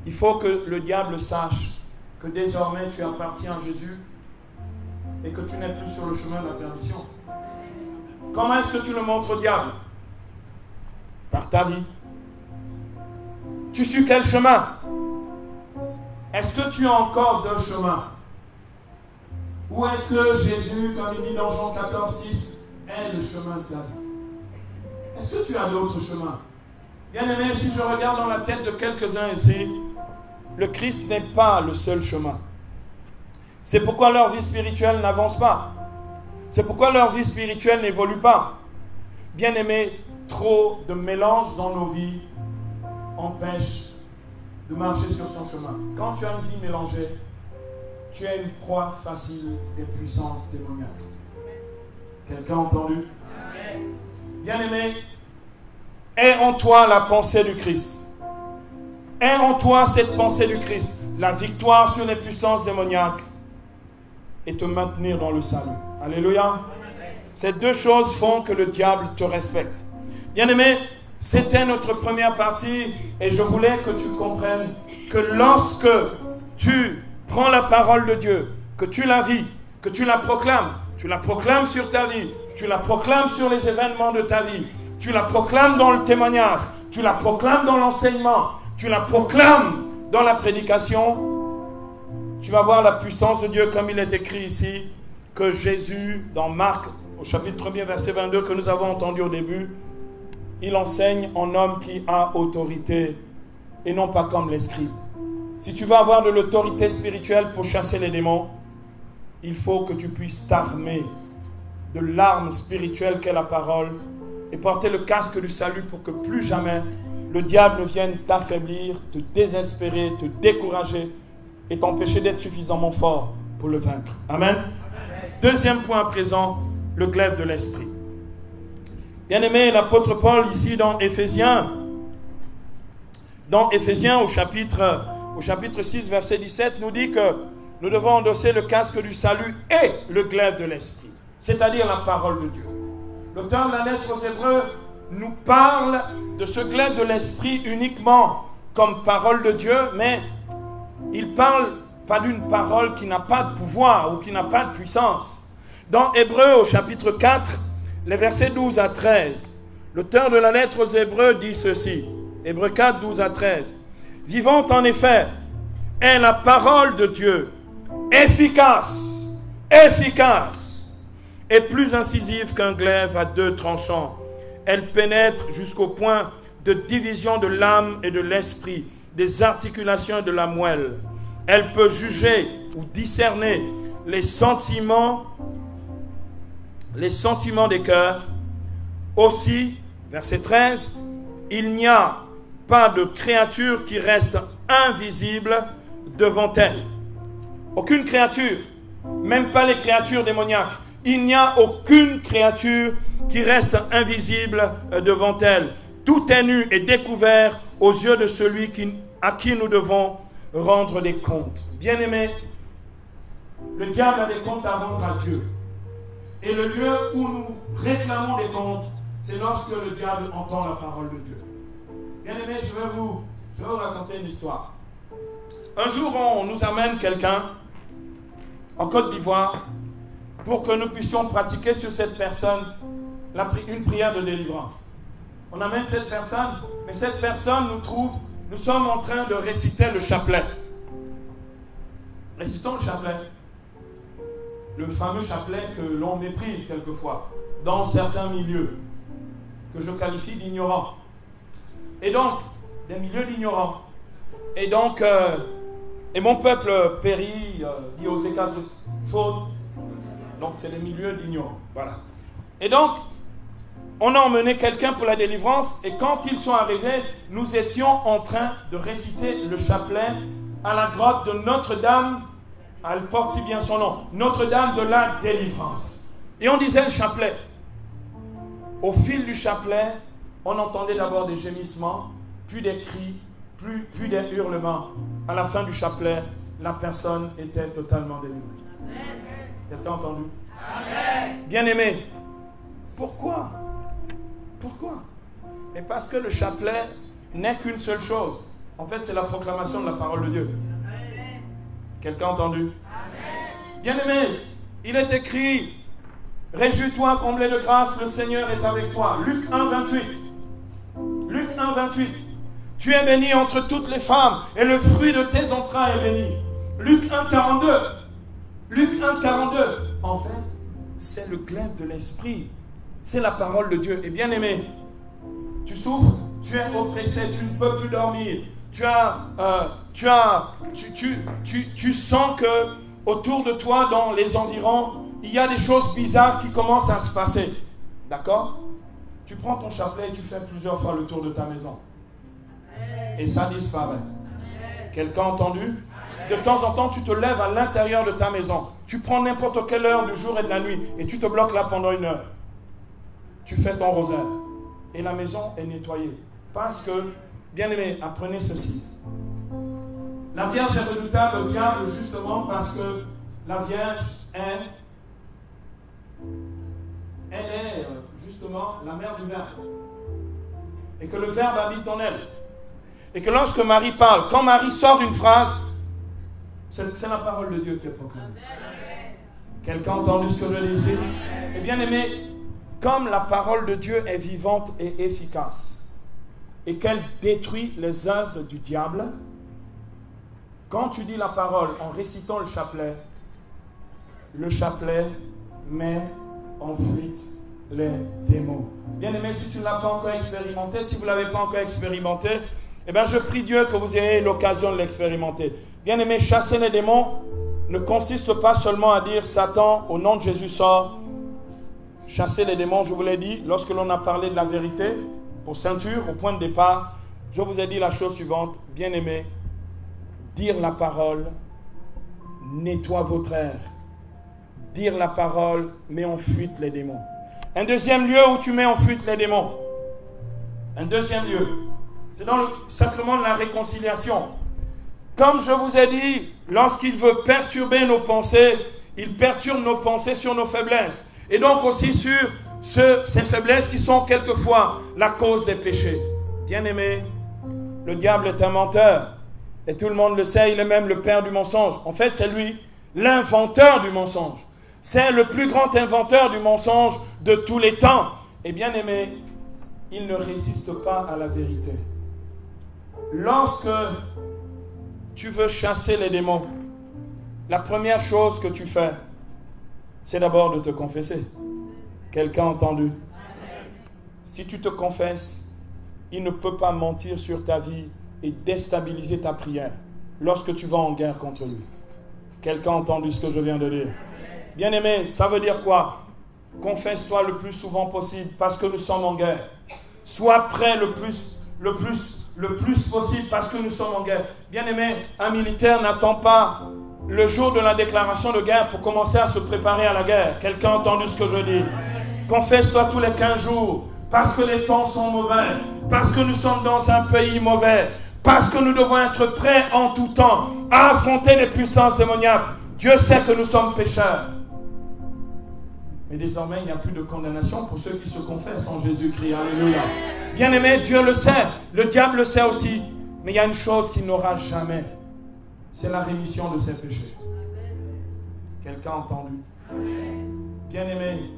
Il faut que le diable sache que désormais tu appartiens à Jésus et que tu n'es plus sur le chemin de la perdition. Comment est-ce que tu le montres au diable? Par ta vie. Tu suis quel chemin? Est-ce que tu as encore deux chemins? Ou est-ce que Jésus, comme il dit dans Jean 14, 6, est le chemin de ta vie? Est-ce que tu as d'autres chemins? Bien aimé, si je regarde dans la tête de quelques-uns ici, le Christ n'est pas le seul chemin. C'est pourquoi leur vie spirituelle n'avance pas. C'est pourquoi leur vie spirituelle n'évolue pas. Bien aimé, trop de mélange dans nos vies empêche de marcher sur son chemin. Quand tu as une vie mélangée, tu es une proie facile des puissances démoniaques. Quelqu'un a entendu? Bien aimé, aie en toi la pensée du Christ. Aie en toi cette pensée du Christ, la victoire sur les puissances démoniaques et te maintenir dans le salut. Alléluia. Ces deux choses font que le diable te respecte. Bien aimé, c'était notre première partie et je voulais que tu comprennes que lorsque tu prends la parole de Dieu, que tu la vis, que tu la proclames sur ta vie, tu la proclames sur les événements de ta vie, tu la proclames dans le témoignage, tu la proclames dans l'enseignement, tu la proclames dans la prédication, tu vas voir la puissance de Dieu comme il est écrit ici, que Jésus, dans Marc, au chapitre 1er, verset 22, que nous avons entendu au début, il enseigne en homme qui a autorité et non pas comme les scribes. Si tu veux avoir de l'autorité spirituelle pour chasser les démons, il faut que tu puisses t'armer de l'arme spirituelle qu'est la parole et porter le casque du salut pour que plus jamais le diable ne vienne t'affaiblir, te désespérer, te décourager et t'empêcher d'être suffisamment fort pour le vaincre. Amen. Deuxième point à présent, le glaive de l'esprit. Bien-aimé, l'apôtre Paul ici dans Éphésiens au chapitre 6, verset 17, nous dit que nous devons endosser le casque du salut et le glaive de l'esprit, c'est-à-dire la parole de Dieu. L'auteur de la lettre aux Hébreux nous parle de ce glaive de l'esprit uniquement comme parole de Dieu, mais il parle pas d'une parole qui n'a pas de pouvoir ou qui n'a pas de puissance. Dans Hébreux au chapitre 4, les versets 12 à 13, l'auteur de la lettre aux Hébreux dit ceci, Hébreux 4, 12 à 13. Vivante en effet est la parole de Dieu, efficace, et plus incisive qu'un glaive à deux tranchants. Elle pénètre jusqu'au point de division de l'âme et de l'esprit, des articulations et de la moelle. Elle peut juger ou discerner les sentiments des cœurs. Aussi, verset 13, il n'y a pas de créature qui reste invisible devant elle. Aucune créature, même pas les créatures démoniaques. Il n'y a aucune créature qui reste invisible devant elle. Tout est nu et découvert aux yeux de celui à qui nous devons rendre des comptes. Bien-aimés, le diable a des comptes à rendre à Dieu. Et le lieu où nous réclamons des comptes, c'est lorsque le diable entend la parole de Dieu. Bien-aimés, je vais vous raconter une histoire. Un jour, on nous amène quelqu'un en Côte d'Ivoire pour que nous puissions pratiquer sur cette personne une prière de délivrance. On amène cette personne, mais cette personne nous sommes en train de réciter le chapelet. Récitons le chapelet. Le fameux chapelet que l'on méprise quelquefois dans certains milieux, que je qualifie d'ignorants. Et donc, des milieux d'ignorants. Et donc, et mon peuple périt, dit aux écarts faute. Donc, c'est des milieux d'ignorants. Voilà. Et donc, on a emmené quelqu'un pour la délivrance. Et quand ils sont arrivés, nous étions en train de réciter le chapelet à la grotte de Notre-Dame. Elle porte si bien son nom. Notre-Dame de la délivrance. Et on disait le chapelet. Au fil du chapelet, on entendait d'abord des gémissements, puis des cris, puis des hurlements. À la fin du chapelet, la personne était totalement délivrée. Quelqu'un a entendu? Bien-aimé, pourquoi? Et parce que le chapelet n'est qu'une seule chose. En fait, c'est la proclamation de la parole de Dieu. Quelqu'un a entendu? Bien-aimé, il est écrit, réjouis-toi, comblé de grâce, le Seigneur est avec toi. Luc 1, 28. Luc 1, 28. Tu es béni entre toutes les femmes, et le fruit de tes entrailles est béni. Luc 1, 42. Luc 1, 42. En fait, c'est le glaive de l'esprit. C'est la parole de Dieu. Et bien aimé, tu souffres, tu es oppressé, tu ne peux plus dormir. Tu sens que autour de toi, dans les environs, il y a des choses bizarres qui commencent à se passer. D'accord? Tu prends ton chapelet et tu fais plusieurs fois le tour de ta maison. Et ça disparaît. Quelqu'un a entendu? De temps en temps, tu te lèves à l'intérieur de ta maison. Tu prends n'importe quelle heure du jour et de la nuit et tu te bloques là pendant une heure. Tu fais ton rosaire. Et la maison est nettoyée. Parce que, bien aimé, apprenez ceci. La Vierge est redoutable au diable justement parce que la Vierge elle est justement la mère du Verbe. Et que le Verbe habite en elle. Et que lorsque Marie parle, quand Marie sort d'une phrase, c'est la parole de Dieu qui est proclamée. Quelqu'un a entendu ce que je dis ici? Et bien aimé, comme la parole de Dieu est vivante et efficace, et qu'elle détruit les œuvres du diable, quand tu dis la parole en récitant le chapelet met en fuite les démons. Bien aimé, si tu ne l'as pas encore expérimenté, si vous ne l'avez pas encore expérimenté, eh bien je prie Dieu que vous ayez l'occasion de l'expérimenter. Bien aimé, chasser les démons ne consiste pas seulement à dire Satan, au nom de Jésus sort. Chasser les démons, je vous l'ai dit, lorsque l'on a parlé de la vérité, pour ceinture, au point de départ, je vous ai dit la chose suivante, bien aimé, dire la parole nettoie votre air. Dire la parole met en fuite les démons. Un deuxième lieu où tu mets en fuite les démons. Un deuxième lieu, c'est dans le sacrement de la réconciliation. Comme je vous ai dit, lorsqu'il veut perturber nos pensées, il perturbe nos pensées sur nos faiblesses. Et donc aussi sur ces faiblesses qui sont quelquefois la cause des péchés. Bien-aimé, le diable est un menteur. Et tout le monde le sait, il est même le père du mensonge. En fait, c'est lui, l'inventeur du mensonge. C'est le plus grand inventeur du mensonge de tous les temps. Et bien-aimé, il ne résiste pas à la vérité. Lorsque tu veux chasser les démons, la première chose que tu fais, c'est d'abord de te confesser. Quelqu'un a entendu? Si tu te confesses, il ne peut pas mentir sur ta vie et déstabiliser ta prière lorsque tu vas en guerre contre lui. Quelqu'un a entendu ce que je viens de dire? Bien-aimé, ça veut dire quoi? Confesse-toi le plus souvent possible parce que nous sommes en guerre. Sois prêt le plus possible parce que nous sommes en guerre. Bien-aimé, un militaire n'attend pas le jour de la déclaration de guerre pour commencer à se préparer à la guerre. Quelqu'un a entendu ce que je dis? Confesse-toi tous les 15 jours parce que les temps sont mauvais, parce que nous sommes dans un pays mauvais, parce que nous devons être prêts en tout temps à affronter les puissances démoniaques. Dieu sait que nous sommes pécheurs. Mais désormais, il n'y a plus de condamnation pour ceux qui se confessent en Jésus-Christ. Alléluia. Bien-aimé, Dieu le sait. Le diable le sait aussi. Mais il y a une chose qu'il n'aura jamais. C'est la rémission de ses péchés. Quelqu'un a entendu? Bien-aimé,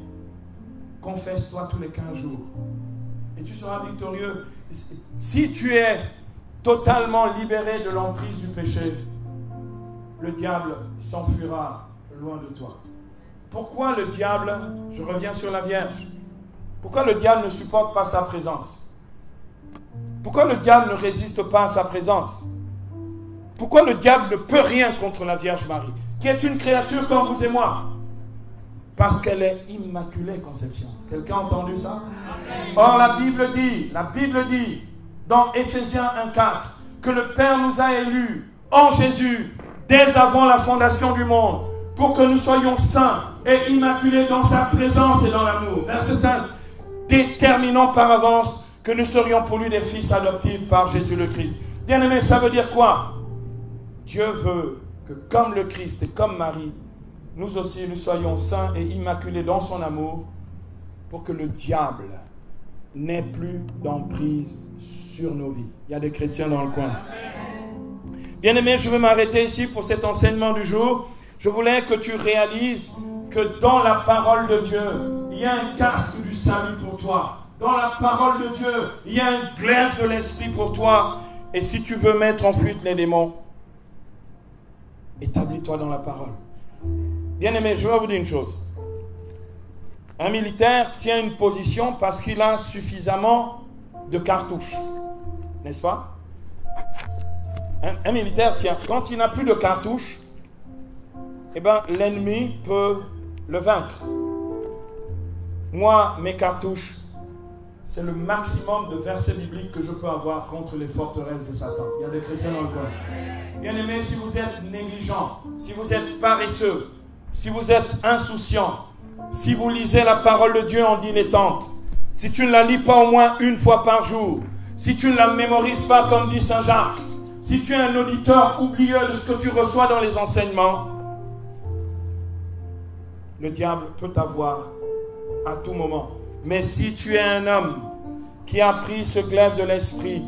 confesse-toi tous les 15 jours. Et tu seras victorieux. Si tu es totalement libéré de l'emprise du péché, le diable s'enfuira loin de toi. Pourquoi le diable, je reviens sur la Vierge, pourquoi le diable ne supporte pas sa présence? Pourquoi le diable ne résiste pas à sa présence? Pourquoi le diable ne peut rien contre la Vierge Marie, qui est une créature comme vous et moi? Parce qu'elle est immaculée conception. Quelqu'un a entendu ça? Or la Bible dit dans Éphésiens 1,4 que le Père nous a élus en Jésus dès avant la fondation du monde pour que nous soyons saints et immaculés dans sa présence et dans l'amour. Verset 5, déterminant par avance que nous serions pour lui des fils adoptifs par Jésus le Christ. Bien-aimé, ça veut dire quoi? Dieu veut que comme le Christ et comme Marie, nous aussi nous soyons saints et immaculés dans son amour pour que le diable n'ait plus d'emprise sur nos vies. Il y a des chrétiens dans le coin. Bien-aimé, je vais m'arrêter ici pour cet enseignement du jour. Je voulais que tu réalises que dans la parole de Dieu, il y a un casque du salut pour toi. Dans la parole de Dieu, il y a un glaive de l'esprit pour toi. Et si tu veux mettre en fuite les démons, établis-toi dans la parole. Bien-aimé, je vais vous dire une chose. Un militaire tient une position parce qu'il a suffisamment de cartouches. N'est-ce pas? Un militaire tient. Quand il n'a plus de cartouches, eh ben, l'ennemi peut le vaincre. Moi, mes cartouches, c'est le maximum de versets bibliques que je peux avoir contre les forteresses de Satan. Il y a des chrétiens dans le coin. Bien-aimés, si vous êtes négligent, si vous êtes paresseux, si vous êtes insouciant, si vous lisez la parole de Dieu en dilettante, si tu ne la lis pas au moins une fois par jour, si tu ne la mémorises pas comme dit Saint Jacques, si tu es un auditeur oublieux de ce que tu reçois dans les enseignements, le diable peut t'avoir à tout moment. Mais si tu es un homme qui a pris ce glaive de l'esprit,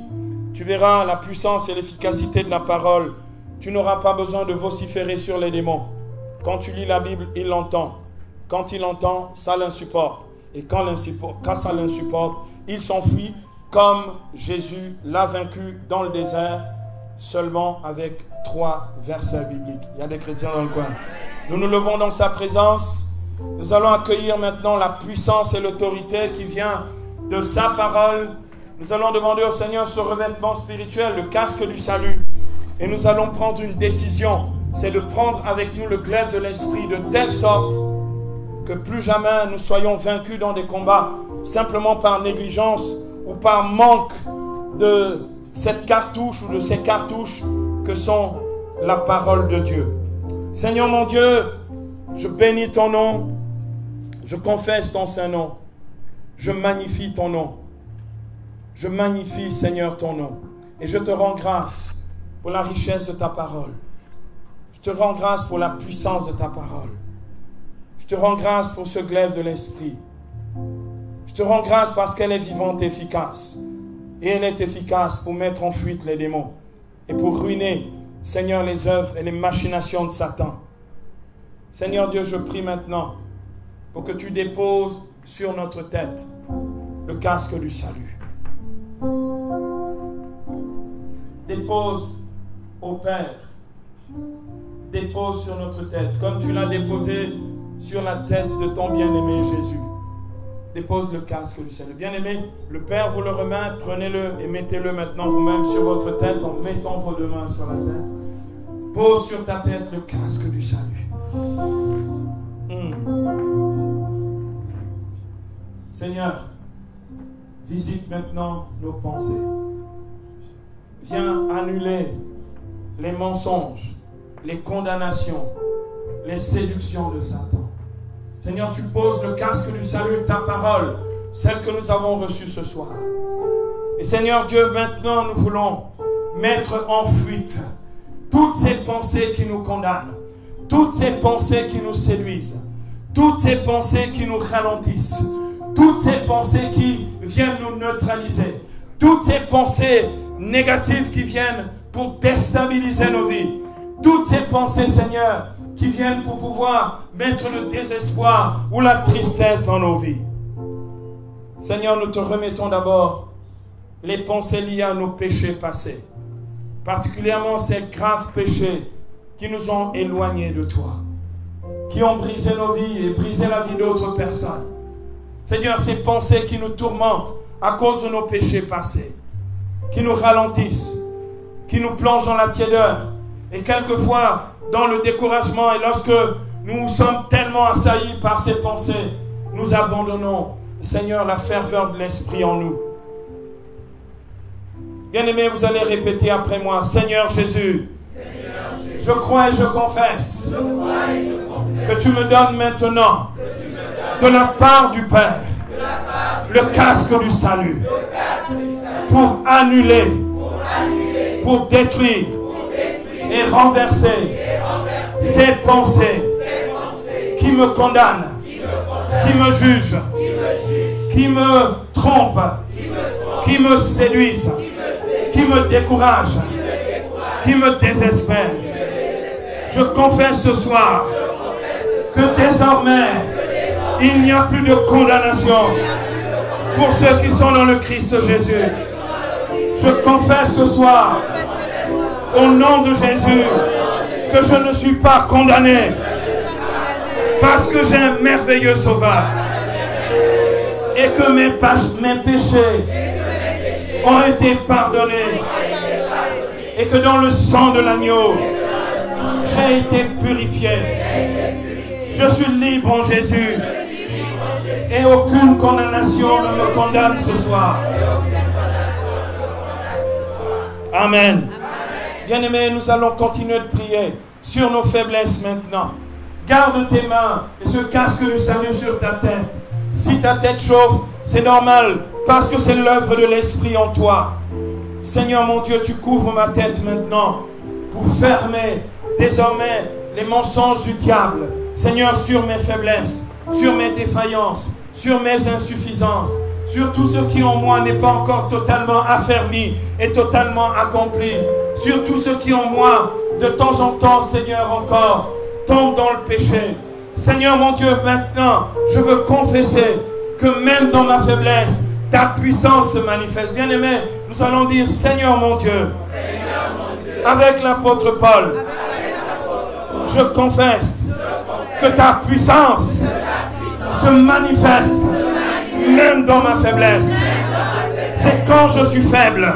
Tu verras la puissance et l'efficacité de la parole. Tu n'auras pas besoin de vociférer sur les démons. Quand tu lis la Bible, il l'entend. Quand il l'entend, ça l'insupporte. Et quand ça l'insupporte, il s'enfuit comme Jésus l'a vaincu dans le désert, seulement avec 3 versets bibliques. Il y a des chrétiens dans le coin. Nous nous levons dans sa présence. Nous allons accueillir maintenant la puissance et l'autorité qui vient de sa parole. Nous allons demander au Seigneur ce revêtement spirituel, le casque du salut. Et nous allons prendre une décision. C'est de prendre avec nous le glaive de l'esprit de telle sorte que plus jamais nous soyons vaincus dans des combats simplement par négligence ou par manque de cette cartouche ou de ces cartouches que sont la parole de Dieu. Seigneur mon Dieu, je bénis ton nom, je confesse ton saint nom, je magnifie ton nom, je magnifie Seigneur ton nom et je te rends grâce pour la richesse de ta parole. Je te rends grâce pour la puissance de ta parole. Je te rends grâce pour ce glaive de l'esprit. Je te rends grâce parce qu'elle est vivante et efficace. Et elle est efficace pour mettre en fuite les démons et pour ruiner, Seigneur, les œuvres et les machinations de Satan. Seigneur Dieu, je prie maintenant pour que tu déposes sur notre tête le casque du salut. Dépose au Père. Dépose sur notre tête, comme tu l'as déposé sur la tête de ton bien-aimé Jésus. Dépose le casque du salut. Bien-aimé, le Père vous le remet, prenez-le et mettez-le maintenant vous-même sur votre tête en mettant vos 2 mains sur la tête. Pose sur ta tête le casque du salut. Seigneur, visite maintenant nos pensées. Viens annuler les mensonges, les condamnations, les séductions de Satan. Seigneur, tu poses le casque du salut, ta parole, celle que nous avons reçue ce soir. Et Seigneur Dieu, maintenant nous voulons mettre en fuite toutes ces pensées qui nous condamnent, toutes ces pensées qui nous séduisent, toutes ces pensées qui nous ralentissent, toutes ces pensées qui viennent nous neutraliser, toutes ces pensées négatives qui viennent pour déstabiliser nos vies, toutes ces pensées, Seigneur, qui viennent pour pouvoir mettre le désespoir ou la tristesse dans nos vies. Seigneur, nous te remettons d'abord les pensées liées à nos péchés passés, particulièrement ces graves péchés qui nous ont éloignés de toi, qui ont brisé nos vies et brisé la vie d'autres personnes. Seigneur, ces pensées qui nous tourmentent à cause de nos péchés passés, qui nous ralentissent, qui nous plongent dans la tiédeur et quelquefois dans le découragement, et lorsque nous sommes tellement assaillis par ces pensées, nous abandonnons, Seigneur, la ferveur de l'esprit en nous. Bien-aimés, vous allez répéter après moi: Seigneur Jésus, je crois et je confesse que tu me donnes maintenant, de la part du Père, le casque du salut, pour annuler, pour détruire et renverser ces pensées qui me condamnent, qui me jugent, qui me trompent, qui me séduisent, qui me découragent, qui me désespèrent. Je confesse ce soir que désormais il n'y a plus de condamnation pour ceux qui sont dans le Christ Jésus. Je confesse ce soir, au nom de Jésus, que je ne suis pas condamné parce que j'ai un merveilleux Sauveur et que mes péchés ont été pardonnés et que dans le sang de l'agneau, j'ai été purifié. Je suis libre en Jésus et aucune condamnation ne me condamne ce soir. Amen. Bien-aimés, nous allons continuer de prier sur nos faiblesses maintenant. Garde tes mains et ce casque du salut sur ta tête. Si ta tête chauffe, c'est normal parce que c'est l'œuvre de l'Esprit en toi. Seigneur mon Dieu, tu couvres ma tête maintenant pour fermer désormais les mensonges du diable. Seigneur, sur mes faiblesses, sur mes défaillances, sur mes insuffisances, sur tout ce qui en moi n'est pas encore totalement affermi est totalement accompli. Sur tout ce qui en moi, de temps en temps, Seigneur, encore, tombe dans le péché. Seigneur mon Dieu, maintenant, je veux confesser que même dans ma faiblesse, ta puissance se manifeste. Bien-aimé, nous allons dire, Seigneur mon Dieu, avec l'apôtre Paul, je confesse que ta puissance se manifeste même dans ma faiblesse. C'est quand je suis faible,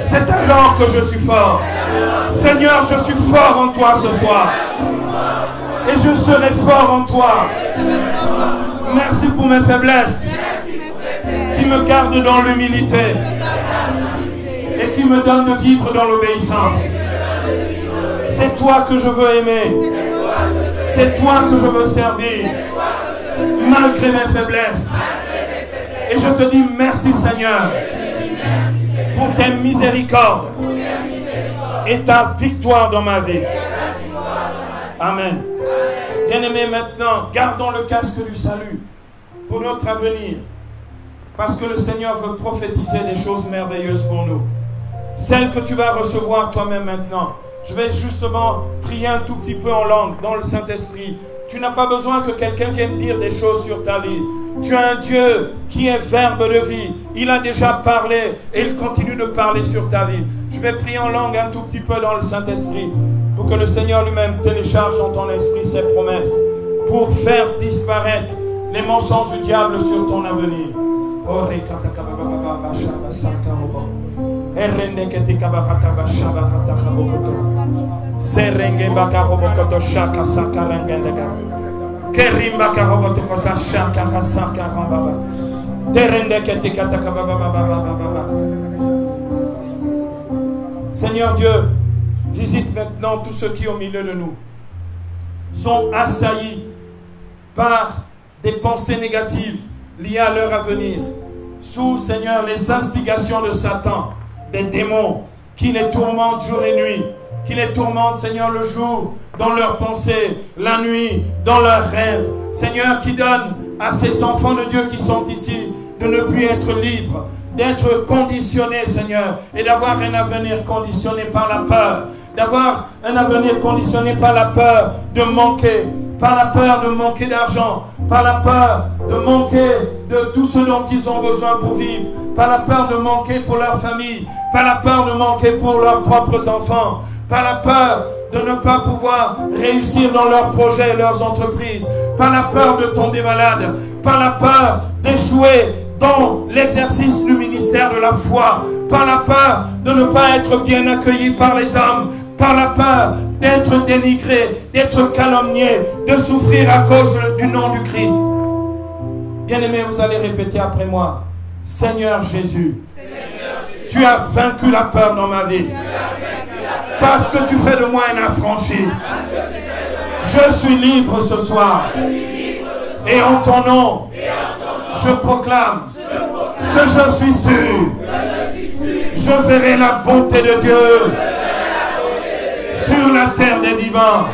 c'est alors que je suis fort. Seigneur, je suis fort en toi ce soir. Et je serai fort en toi. Merci pour mes faiblesses qui me gardent dans l'humilité et qui me donnent de vivre dans l'obéissance. C'est toi que je veux aimer. C'est toi que je veux servir malgré mes faiblesses. Et je te dis merci Seigneur pour tes miséricordes et ta victoire dans ma vie. Amen. Bien-aimés, maintenant, gardons le casque du salut pour notre avenir. Parce que le Seigneur veut prophétiser des choses merveilleuses pour nous. Celles que tu vas recevoir toi-même maintenant. Je vais justement prier un tout petit peu en langue dans le Saint-Esprit. Tu n'as pas besoin que quelqu'un vienne dire des choses sur ta vie. Tu as un Dieu qui est verbe de vie. Il a déjà parlé et il continue de parler sur ta vie. Je vais prier en langue un tout petit peu dans le Saint-Esprit pour que le Seigneur lui-même télécharge dans ton esprit ses promesses pour faire disparaître les mensonges du diable sur ton avenir. Seigneur Dieu, visite maintenant tous ceux qui au milieu de nous sont assaillis par des pensées négatives liées à leur avenir, sous, Seigneur, les instigations de Satan, des démons qui les tourmentent jour et nuit, qui les tourmentent, Seigneur, le jour dans leurs pensées, la nuit dans leurs rêves. Seigneur, qui donne à ces enfants de Dieu qui sont ici de ne plus être libres, d'être conditionnés, Seigneur, et d'avoir un avenir conditionné par la peur, d'avoir un avenir conditionné par la peur de manquer, par la peur de manquer d'argent, par la peur de manquer de tout ce dont ils ont besoin pour vivre, par la peur de manquer pour leur famille, par la peur de manquer pour leurs propres enfants, par la peur de ne pas pouvoir réussir dans leurs projets et leurs entreprises, par la peur de tomber malade, par la peur d'échouer dans l'exercice du ministère de la foi, par la peur de ne pas être bien accueilli par les hommes, par la peur d'être dénigré, d'être calomnié, de souffrir à cause du nom du Christ. Bien-aimés, vous allez répéter après moi. Seigneur Jésus, tu as vaincu la peur dans ma vie. Parce que tu fais de moi un affranchi. Je suis libre ce soir. Et en ton nom, je proclame que je suis sûr. Je verrai la bonté de Dieu sur la terre des vivants.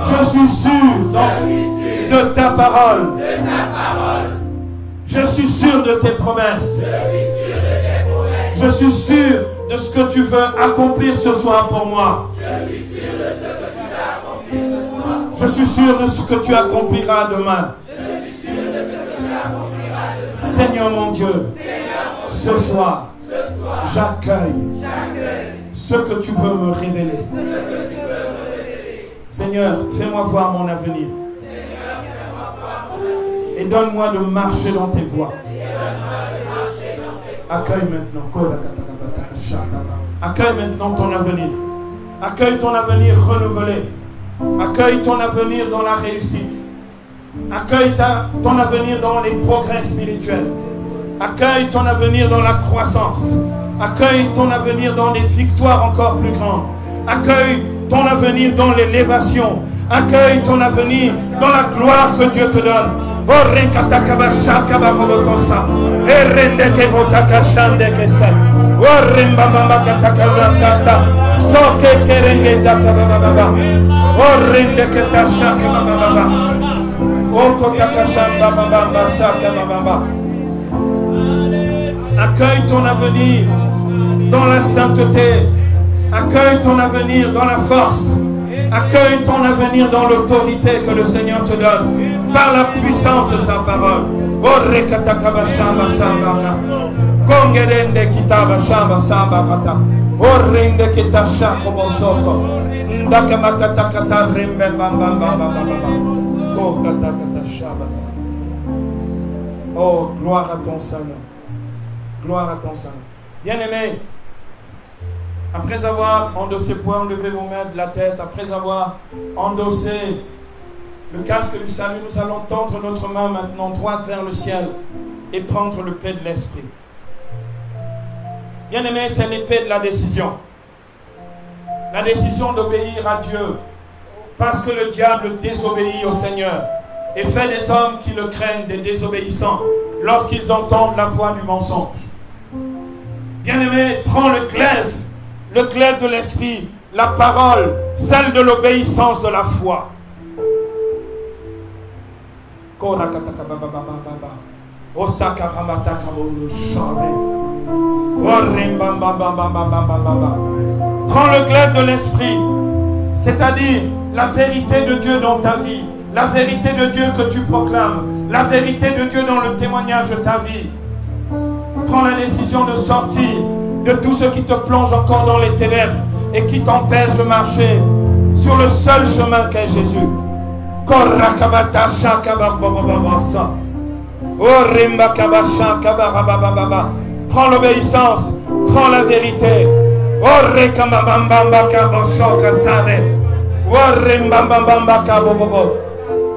Je suis sûr de ta parole. Je suis sûr de tes promesses. Je suis sûr de ce que tu veux accomplir ce soir pour moi. Je suis sûr de ce que tu accompliras demain. Seigneur mon Dieu, ce soir, j'accueille ce que tu veux me révéler. Seigneur, fais-moi voir mon avenir. Et donne-moi de marcher dans tes voies. Accueille maintenant. Accueille maintenant ton avenir. Accueille ton avenir renouvelé. Accueille ton avenir dans la réussite. Accueille ton avenir dans les progrès spirituels. Accueille ton avenir dans la croissance. Accueille ton avenir dans les victoires encore plus grandes. Accueille ton avenir dans l'élévation. Accueille ton avenir dans la gloire que Dieu te donne. Accueille ton avenir dans la sainteté. Accueille ton avenir dans la force. Accueille ton avenir dans l'autorité que le Seigneur te donne par la puissance de sa parole. Oh, gloire à ton Seigneur. Gloire à ton Seigneur. Bien-aimés, après avoir endossé, vous pouvez enlever vos mains de la tête, après avoir endossé le casque du salut, nous allons tendre notre main maintenant droite vers le ciel et prendre le paix de l'esprit. Bien-aimés, c'est l'épée de la décision. La décision d'obéir à Dieu. Parce que le diable désobéit au Seigneur et fait des hommes qui le craignent des désobéissants lorsqu'ils entendent la voix du mensonge. Bien-aimés, prends le glaive de l'esprit, la parole, celle de l'obéissance de la foi. Prends le glaive de l'esprit, c'est-à-dire la vérité de Dieu dans ta vie, la vérité de Dieu que tu proclames, la vérité de Dieu dans le témoignage de ta vie. Prends la décision de sortir de tout ce qui te plonge encore dans les ténèbres et qui t'empêche de marcher sur le seul chemin qu'est Jésus. Prends l'obéissance, prends la vérité.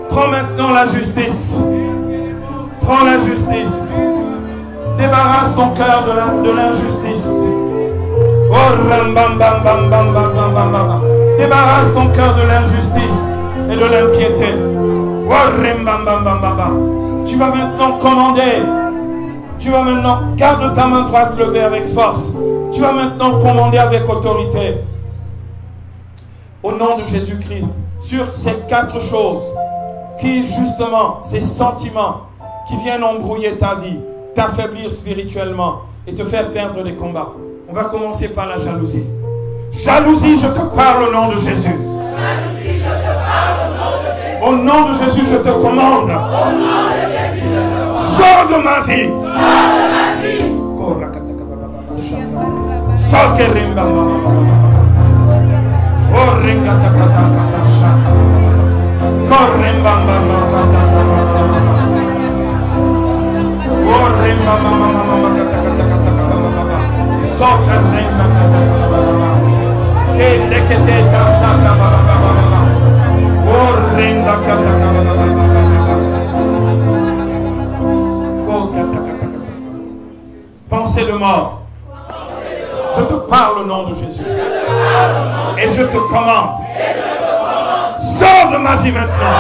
Prends maintenant la justice. Prends la justice. Débarrasse ton cœur de l'injustice. Débarrasse ton cœur de l'injustice et de l'impiété. Tu vas maintenant commander. Tu vas maintenant, garde ta main droite levée avec force. Tu vas maintenant commander avec autorité. Au nom de Jésus-Christ, sur ces 4 choses qui, justement, ces sentiments qui viennent embrouiller ta vie, t'affaiblir spirituellement et te faire perdre des combats. On va commencer par la jalousie. Jalousie, je te parle au nom de Jésus. Jalousie, je te parle au nom de Jésus. Au nom de Jésus, je te commande. Au nom de Jésus, je te commande. Sors de ma vie. Sors de ma vie. Sors que rimba. Oh ringa ta shaka. Korrimba Oh rimba Soka rimba E lekete ta saka Oh ringa Pensée de mort. Je te parle au nom de Jésus. Et je te commande. Sors de ma vie maintenant.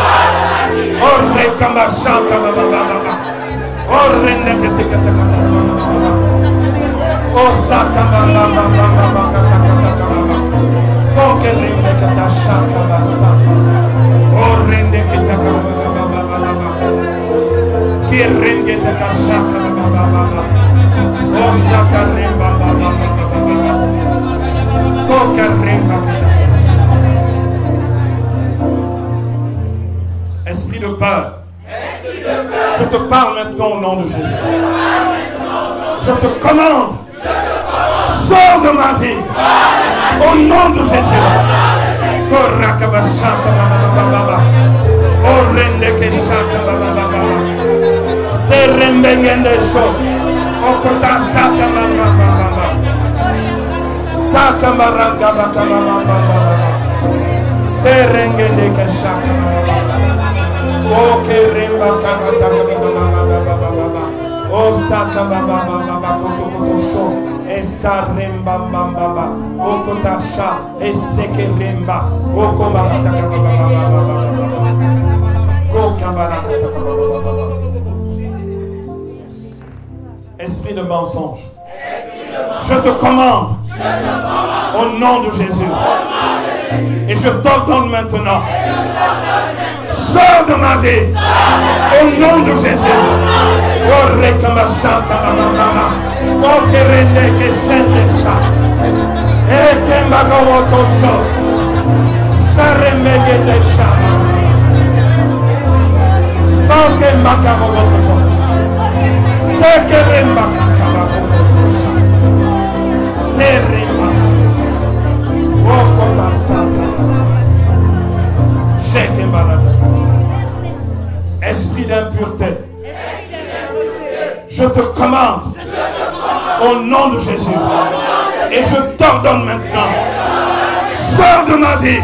Oh rekama shaka Oh renekete Oh saka Oh kerenekata shaka basa Oh renekete Kirengete shaka Oh saka remba Oh karemba. Esprit de peur. Je te parle maintenant au nom de Jésus. Je te commande. Sors de ma vie. Au nom de Jésus. Oh saka baba baba koto esa remba baba o kotasha eseke remba o kobarata baba ko kabarata. Esprit de mensonge, je te commande au nom de Jésus et je t'ordonne maintenant, sors de ma vie au nom de Jésus. Orre Kamasanta Mama. O che rende che sente sa. E che magawoto so. Saremeghe de shama. So che magawoto. Se che remba kakawoto sa. Se remba. O kota santa. Se che malade. Esprit d'impureté. Je te commande au nom de Jésus et je t'ordonne maintenant, sors de ma vie.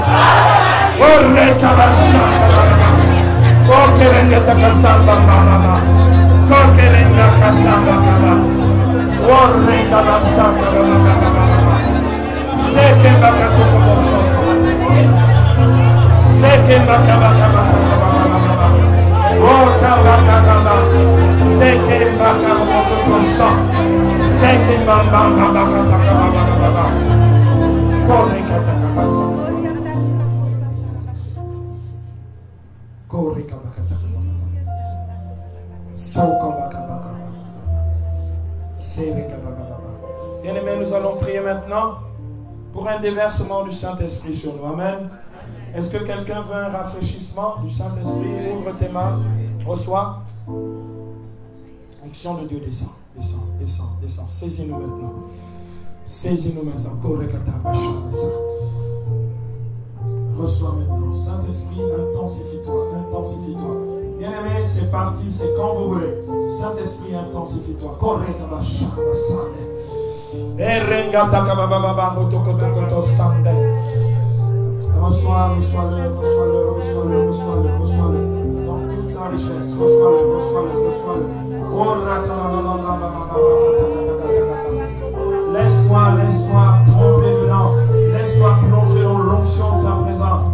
Bien-aimés, nous allons prier maintenant pour un déversement du Saint-Esprit sur nous. Amen. Est-ce que quelqu'un veut un rafraîchissement du Saint-Esprit? Ouvre tes mains, reçois. Onction de Dieu descend, descend, descend, descend. Saisis-nous maintenant. Saisis-nous maintenant. Reçois maintenant. Saint-Esprit, intensifie-toi, intensifie-toi. Bien-aimé, c'est parti, c'est quand vous voulez. Saint-Esprit, intensifie-toi. Reçois-le, reçois-le, reçois-le, reçois-le, reçois-le, reçois-le. Dans toute sa richesse, reçois-le, reçois-le, reçois-le. Laisse-toi, laisse-toi trembler dedans. Laisse-toi plonger dans l'onction de sa présence.